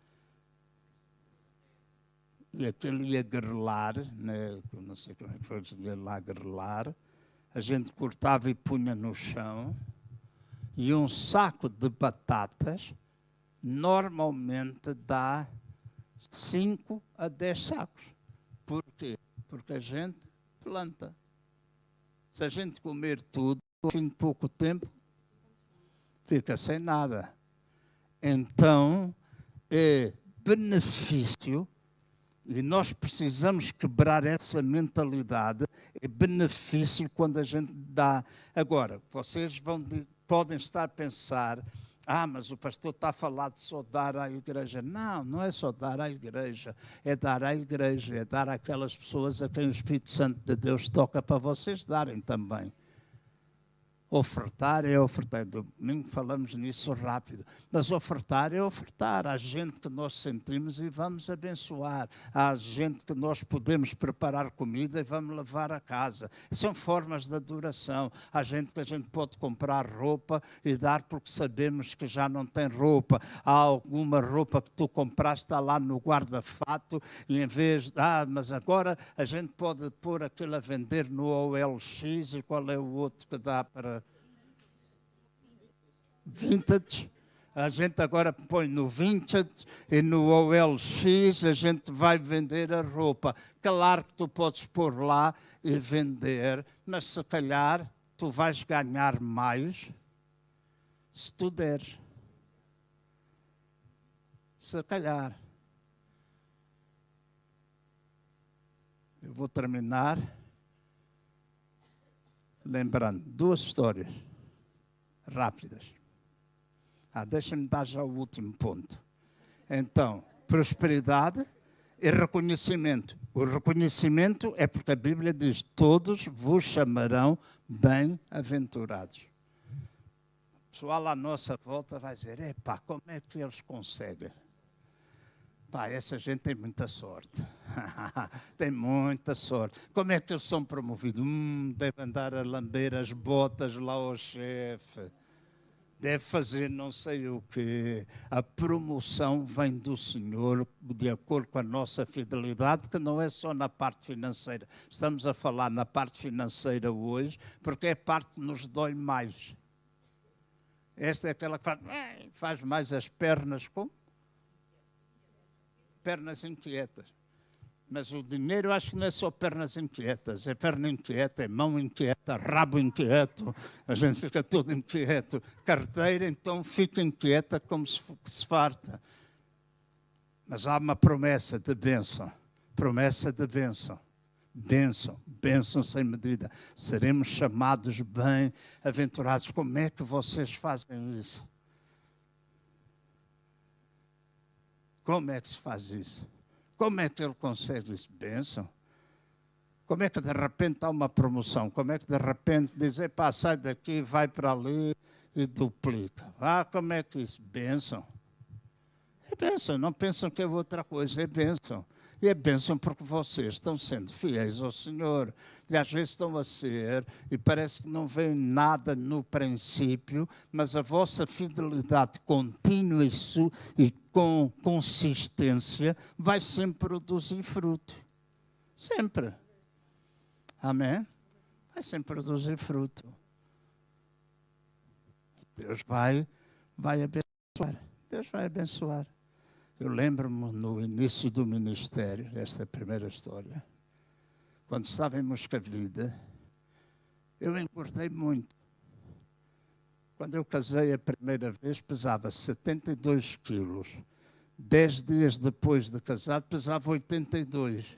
[SPEAKER 1] e aquele ia grelar, né? Não sei como é que foi, ia lá grelar, a gente cortava e punha no chão, e um saco de batatas normalmente dá 5 a 10 sacos. Por quê? Porque a gente planta. Se a gente comer tudo, ao fim de pouco tempo, fica sem nada. Então, é benefício, e nós precisamos quebrar essa mentalidade, é benefício quando a gente dá. Agora, vocês podem estar a pensar, mas o pastor está a falar de só dar à igreja. Não, não é só dar à igreja, é dar à igreja, é dar àquelas pessoas a quem o Espírito Santo de Deus toca para vocês darem também. Ofertar é ofertar. Domingo falamos nisso rápido. Mas ofertar é ofertar. Há gente que nós sentimos e vamos abençoar. Há gente que nós podemos preparar comida e vamos levar a casa. São formas de adoração. Há gente que a gente pode comprar roupa e dar porque sabemos que já não tem roupa. Há alguma roupa que tu compraste, está lá no guarda-fato e em vez de... mas agora a gente pode pôr aquilo a vender no OLX e qual é o outro que dá para... Vintage, a gente agora põe no Vintage e no OLX a gente vai vender a roupa. Claro que tu podes pôr lá e vender, mas se calhar tu vais ganhar mais se tu deres. Se calhar. Eu vou terminar lembrando 2 histórias rápidas. Deixa-me dar já o último ponto. Então, prosperidade e reconhecimento. O reconhecimento é porque a Bíblia diz: todos vos chamarão bem-aventurados. O pessoal à nossa volta vai dizer: epá, como é que eles conseguem? Pá, essa gente tem muita sorte. Tem muita sorte. Como é que eles são promovidos? Deve andar a lamber as botas lá ao chefe. Deve fazer não sei o quê. A promoção vem do Senhor de acordo com a nossa fidelidade, que não é só na parte financeira. Estamos a falar na parte financeira hoje, porque é a parte que nos dói mais. Esta é aquela que faz mais as pernas como? Pernas inquietas. Mas o dinheiro, acho que não é só pernas inquietas. É perna inquieta, é mão inquieta, rabo inquieto. A gente fica todo inquieto. Carteira, então, fica inquieta como se farta. Mas há uma promessa de bênção. Promessa de bênção. Bênção, bênção sem medida. Seremos chamados bem-aventurados. Como é que vocês fazem isso? Como é que se faz isso? Como é que ele consegue isso? Bênção. Como é que de repente há uma promoção? Como é que de repente diz: epá, sai daqui, vai para ali e duplica? Como é que isso? Bênção. É bênção, não pensam que é outra coisa, é bênção. E é bênção porque vocês estão sendo fiéis ao Senhor. E às vezes estão a ser, e parece que não vem nada no princípio, mas a vossa fidelidade contínua e com consistência vai sempre produzir fruto. Sempre. Amém? Vai sempre produzir fruto. Deus vai abençoar. Deus vai abençoar. Eu lembro-me no início do ministério, esta é a primeira história, quando estava em Moscavide, eu engordei muito. Quando eu casei a primeira vez, pesava 72 quilos. 10 dias depois de casado, pesava 82.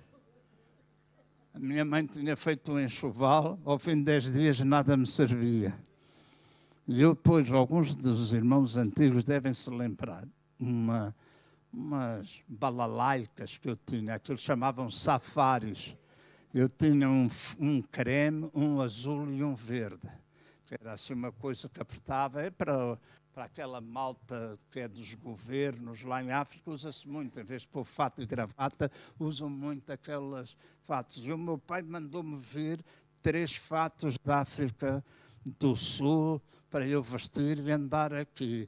[SPEAKER 1] A minha mãe tinha feito um enxoval, ao fim de 10 dias nada me servia. E eu, depois, alguns dos irmãos antigos devem se lembrar, umas balalaicas que eu tinha, aquilo chamavam safaris. Eu tinha um creme, um azul e um verde, que era assim uma coisa que apertava. É para aquela malta que é dos governos lá em África, usa-se muito, em vez de pôr fato e gravata, usam muito aquelas fatos. E o meu pai mandou-me vir 3 fatos da África do Sul para eu vestir e andar aqui.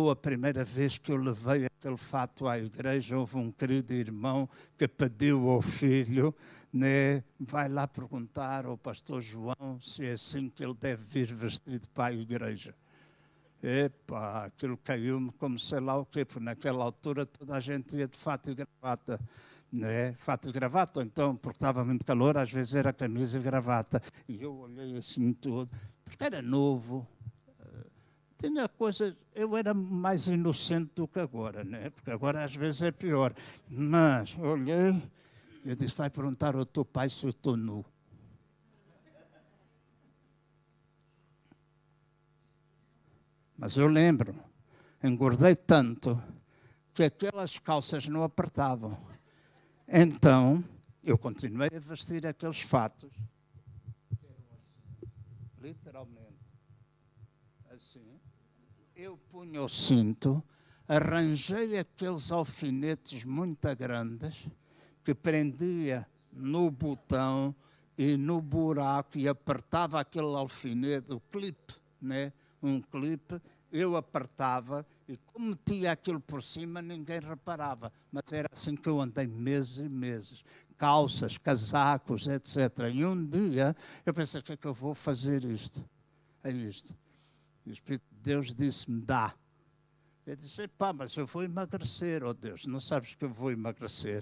[SPEAKER 1] A primeira vez que eu levei aquele fato à igreja, houve um querido irmão que pediu ao filho, né, vai lá perguntar ao pastor João se é assim que ele deve vir vestido para a igreja. Epá, aquilo caiu-me como sei lá o quê, porque naquela altura toda a gente ia de fato e gravata. Né? Fato e gravata, ou então, porque estava muito calor, às vezes era camisa e gravata. E eu olhei assim tudo, porque era novo. Tinha coisas, eu era mais inocente do que agora, né? Porque agora às vezes é pior. Mas olhei, eu disse: vai perguntar ao teu pai se eu estou nu. Mas eu lembro, engordei tanto que aquelas calças não apertavam. Então, eu continuei a vestir aqueles fatos, que eram assim, literalmente assim. Eu punha o cinto, arranjei aqueles alfinetes muito grandes que prendia no botão e no buraco e apertava aquele alfinete, o clipe, né? Um clipe, eu apertava e como metia aquilo por cima ninguém reparava, mas era assim que eu andei meses e meses. Calças, casacos, etc. E um dia eu pensei: o que é que eu vou fazer isto? É isto. E o Espírito de Deus disse-me: dá. Eu disse: pá, mas eu vou emagrecer, oh Deus, não sabes que eu vou emagrecer.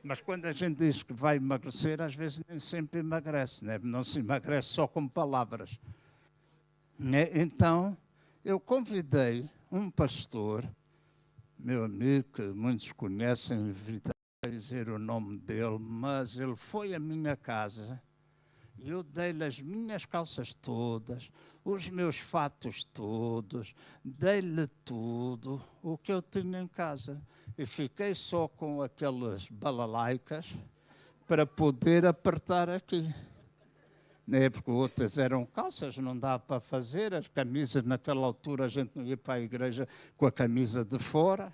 [SPEAKER 1] Mas quando a gente diz que vai emagrecer, às vezes nem sempre emagrece, né? Não se emagrece só com palavras. Né? Então, eu convidei um pastor, meu amigo, que muitos conhecem, evitar dizer o nome dele, mas ele foi à minha casa Eu dei-lhe as minhas calças todas, os meus fatos todos, dei-lhe tudo o que eu tinha em casa. E fiquei só com aquelas balalaicas para poder apertar aqui. Né? Porque outras eram calças, não dava para fazer. As camisas, naquela altura, a gente não ia para a igreja com a camisa de fora.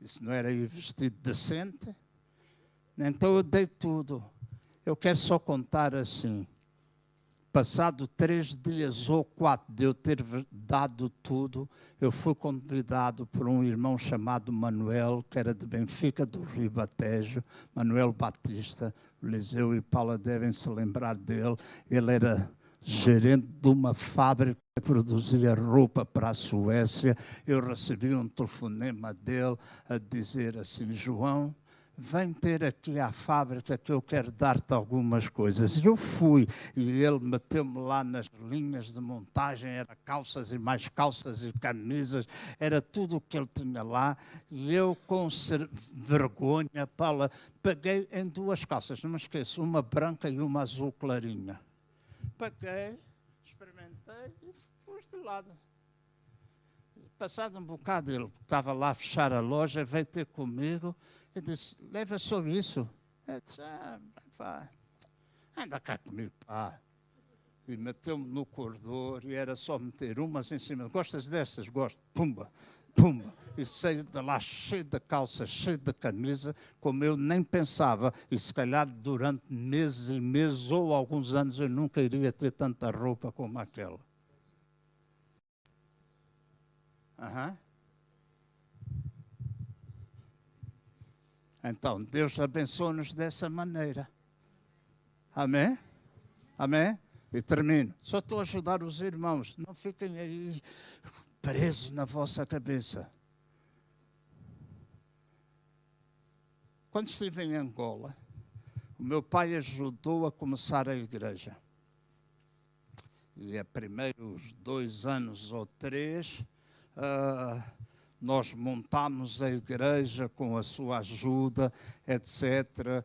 [SPEAKER 1] Isso não era ir vestido decente. Então eu dei tudo. Eu quero só contar assim. Passado 3 dias ou 4 de eu ter dado tudo, eu fui convidado por um irmão chamado Manuel, que era de Benfica, do Ribatejo, Manuel Batista. O Eliseu e Paula devem se lembrar dele. Ele era gerente de uma fábrica que produzia roupa para a Suécia. Eu recebi um telefonema dele a dizer assim: João, vem ter aqui à fábrica que eu quero dar-te algumas coisas. E eu fui, e ele meteu-me lá nas linhas de montagem, era calças e mais calças e camisas, era tudo o que ele tinha lá. E eu, com vergonha, Paula, peguei em 2 calças, não me esqueço, uma branca e uma azul clarinha. Peguei, experimentei e pus de lado. Passado um bocado, ele estava lá a fechar a loja, veio ter comigo e disse: leva só isso. Eu disse: pá, anda cá comigo, pá. E meteu-me no corredor e era só meter umas em cima. Gostas destas? Gosto. Pumba, pumba. E saí de lá cheio de calças, cheio de camisa, como eu nem pensava. E se calhar durante meses e meses ou alguns anos eu nunca iria ter tanta roupa como aquela. Então, Deus abençoa-nos dessa maneira. Amém? Amém? E termino. Só estou a ajudar os irmãos. Não fiquem aí presos na vossa cabeça. Quando estive em Angola, o meu pai ajudou a começar a igreja. E a primeiros 2 anos ou 3... nós montámos a igreja com a sua ajuda, etc.,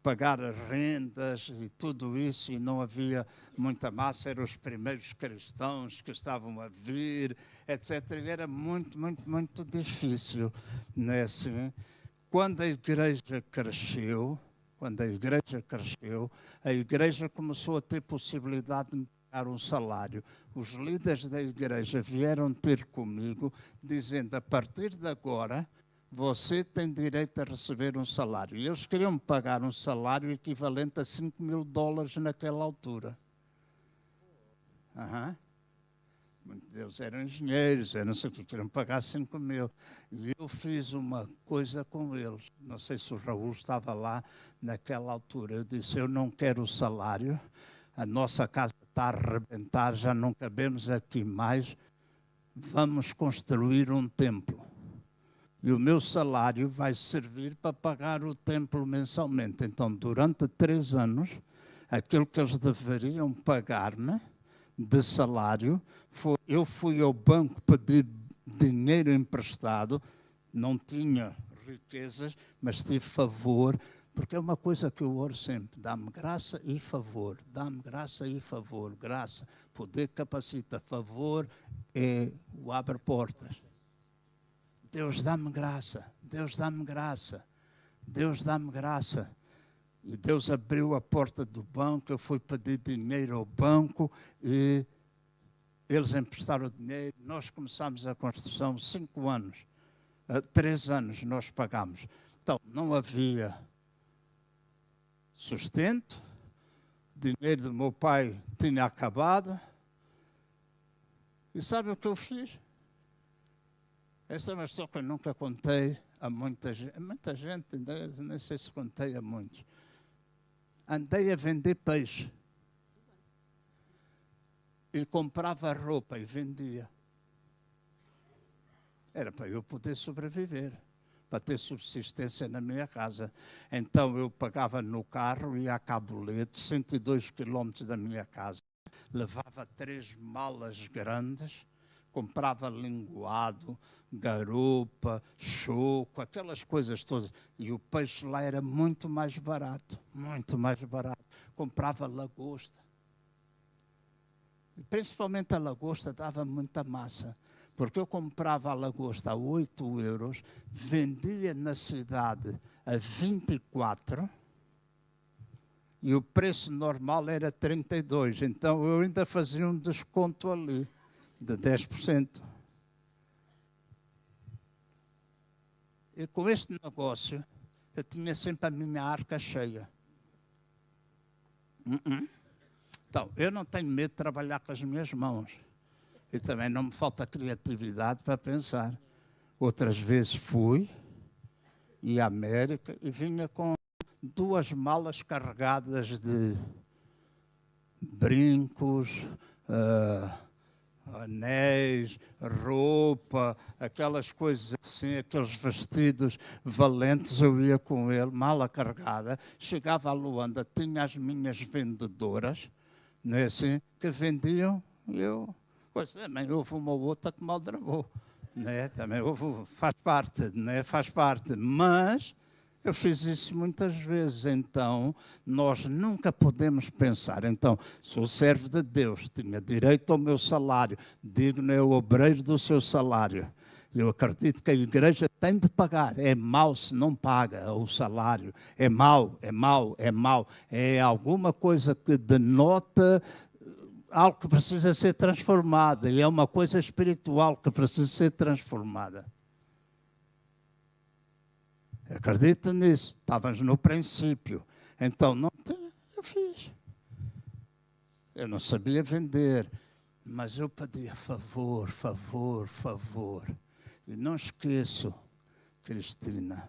[SPEAKER 1] pagar as rendas e tudo isso, e não havia muita massa, eram os primeiros cristãos que estavam a vir, etc. E era muito, muito, muito difícil. Né? Assim, quando a igreja cresceu, a igreja começou a ter possibilidade de um salário. Os líderes da igreja vieram ter comigo, dizendo: a partir de agora, você tem direito a receber um salário. E eles queriam me pagar um salário equivalente a $5.000 naquela altura. Muitos deles eram engenheiros, não sei o que, queriam pagar 5.000. E eu fiz uma coisa com eles. Não sei se o Raul estava lá naquela altura. Eu disse: eu não quero o salário. A nossa casa está a arrebentar, já não cabemos aqui mais. Vamos construir um templo. E o meu salário vai servir para pagar o templo mensalmente. Então, durante 3 anos, aquilo que eles deveriam pagar-me de salário, eu fui ao banco pedir dinheiro emprestado, não tinha riquezas, mas tive favor. Porque é uma coisa que eu oro sempre: dá-me graça e favor, dá-me graça e favor. Graça, poder capacita, favor é o abre portas. Deus dá-me graça, Deus dá-me graça, Deus dá-me graça. E Deus abriu a porta do banco, eu fui pedir dinheiro ao banco e eles emprestaram o dinheiro. Nós começámos a construção 5 anos, 3 anos nós pagámos. Então, não havia sustento, o dinheiro do meu pai tinha acabado. E sabe o que eu fiz? Essa é uma história que eu nunca contei a muita gente, nem sei se contei a muitos. Andei a vender peixe. E comprava roupa e vendia. Era para eu poder sobreviver, para ter subsistência na minha casa. Então eu pagava no carro, ia a Cabulete, 102 quilómetros da minha casa, levava 3 malas grandes, comprava linguado, garupa, choco, aquelas coisas todas. E o peixe lá era muito mais barato, muito mais barato. Comprava lagosta. E principalmente a lagosta dava muita massa, porque eu comprava a lagosta a 8 euros, vendia na cidade a 24 e o preço normal era 32. Então eu ainda fazia um desconto ali de 10%. E com este negócio, eu tinha sempre a minha arca cheia. Então, eu não tenho medo de trabalhar com as minhas mãos. E também não me falta criatividade para pensar. Outras vezes fui, ia à América e vinha com 2 malas carregadas de brincos, anéis, roupa, aquelas coisas assim, aqueles vestidos valentes. Eu ia com ele, mala carregada, chegava a Luanda, tinha as minhas vendedoras, não é assim, que vendiam, e eu, pois também houve uma ou outra que me aldrabou, né? Também houve, faz parte, né? Faz parte, mas eu fiz isso muitas vezes. Então nós nunca podemos pensar, então, sou servo de Deus, tinha direito ao meu salário, digno é o obreiro do seu salário. Eu acredito que a igreja tem de pagar. É mau se não paga o salário. É mau, é mau, é mau. É alguma coisa que denota algo que precisa ser transformado. E é uma coisa espiritual que precisa ser transformada. Acredito nisso. Estávamos no princípio. Então, não tinha, eu fiz. Eu não sabia vender, mas eu pedia favor, favor, favor. E não esqueço, Cristina,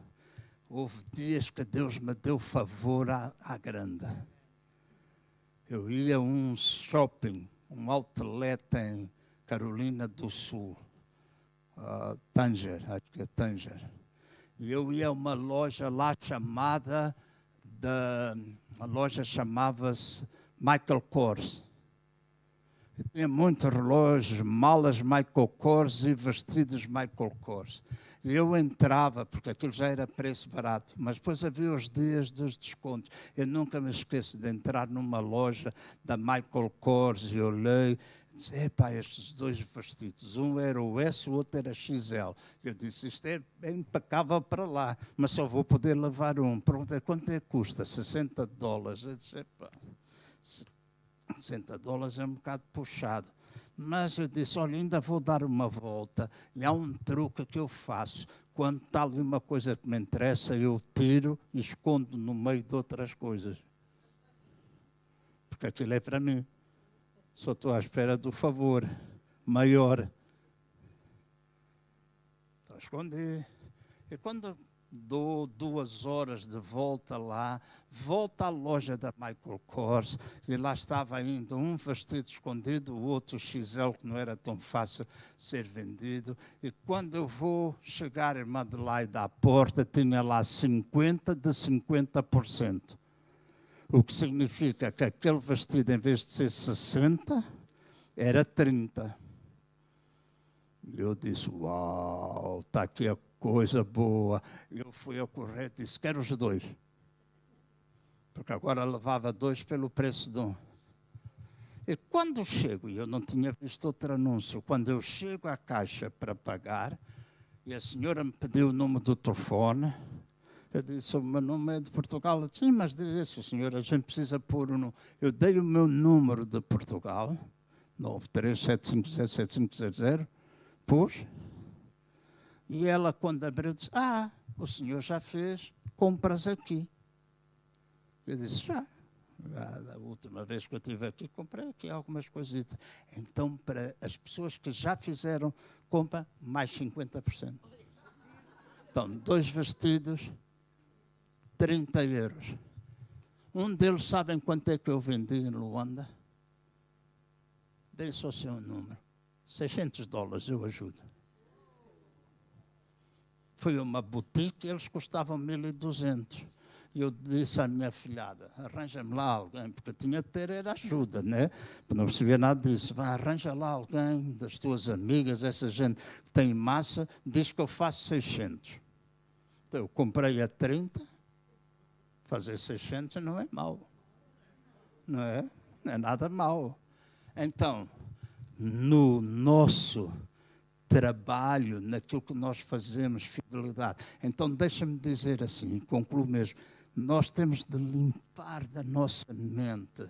[SPEAKER 1] houve dias que Deus me deu favor à grande. Eu ia a um shopping, um outlet em Carolina do Sul, Tanger, acho que é Tanger. E eu ia a uma loja lá chamada, a loja chamava-se Michael Kors. E tinha muitos relógios, malas Michael Kors e vestidos Michael Kors. E eu entrava, porque aquilo já era preço barato, mas depois havia os dias dos descontos. Eu nunca me esqueço de entrar numa loja da Michael Kors e olhei, disse, epá, estes 2 vestidos, um era o S, o outro era XL. Eu disse, isto é impecável para lá, mas só vou poder levar um. Perguntei, quanto é que custa? $60. Eu disse, epá, $60 é um bocado puxado. Mas eu disse, olha, ainda vou dar uma volta. E há um truque que eu faço. Quando está ali uma coisa que me interessa, eu tiro e escondo no meio de outras coisas. Porque aquilo é para mim. Só estou à espera do favor maior. Então escondi. E quando dou 2 horas de volta lá, volto à loja da Michael Kors, e lá estava ainda um vestido escondido, o outro XL, que não era tão fácil ser vendido. E quando eu vou chegar em Adelaide à porta, tinha lá 50% de 50%. O que significa que aquele vestido, em vez de ser 60%, era 30%. E eu disse, uau, está aqui a coisa boa. Eu fui a correr e disse, quero os 2. Porque agora levava 2 pelo preço de um. E quando chego, e eu não tinha visto outro anúncio, quando eu chego à caixa para pagar, e a senhora me pediu o número do telefone, eu disse, o meu número é de Portugal. Ela disse, sim, mas diz isso, senhora, a gente precisa pôr um... Eu dei o meu número de Portugal, 937507500, pus, e ela, quando abriu, disse, o senhor já fez compras aqui. Eu disse, já. A última vez que eu estive aqui, comprei aqui algumas coisitas. Então, para as pessoas que já fizeram compra, mais 50%. Então, 2 vestidos, 30 euros. Um deles, sabem quanto é que eu vendi em Luanda? Dei só o seu número. $600, eu ajudo. Foi uma boutique, eles custavam 1.200. E eu disse à minha filhada, arranja-me lá alguém, porque eu tinha de ter era ajuda, né? Eu não percebia nada disso. Vai, arranja lá alguém das tuas amigas, essa gente que tem massa, diz que eu faço 600. Então, eu comprei a 30, fazer 600 não é mau. Não é? Não é nada mau. Então, no nosso trabalho, naquilo que nós fazemos, fidelidade. Então, deixa-me dizer assim, e concluo mesmo, nós temos de limpar da nossa mente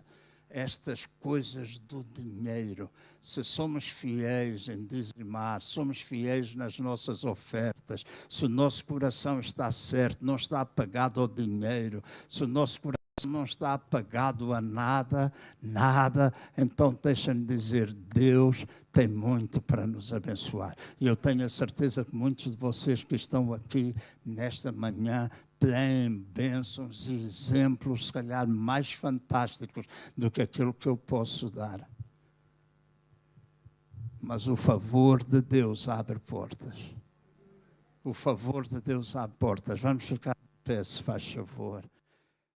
[SPEAKER 1] estas coisas do dinheiro. Se somos fiéis em dizimar, somos fiéis nas nossas ofertas, se o nosso coração está certo, não está apegado ao dinheiro, se o nosso coração não está apegado a nada, então deixa-me dizer, Deus tem muito para nos abençoar. E eu tenho a certeza que muitos de vocês que estão aqui nesta manhã têm bênçãos e exemplos, se calhar, mais fantásticos do que aquilo que eu posso dar. Mas o favor de Deus abre portas. O favor de Deus abre portas. Vamos ficar de pé, se faz favor.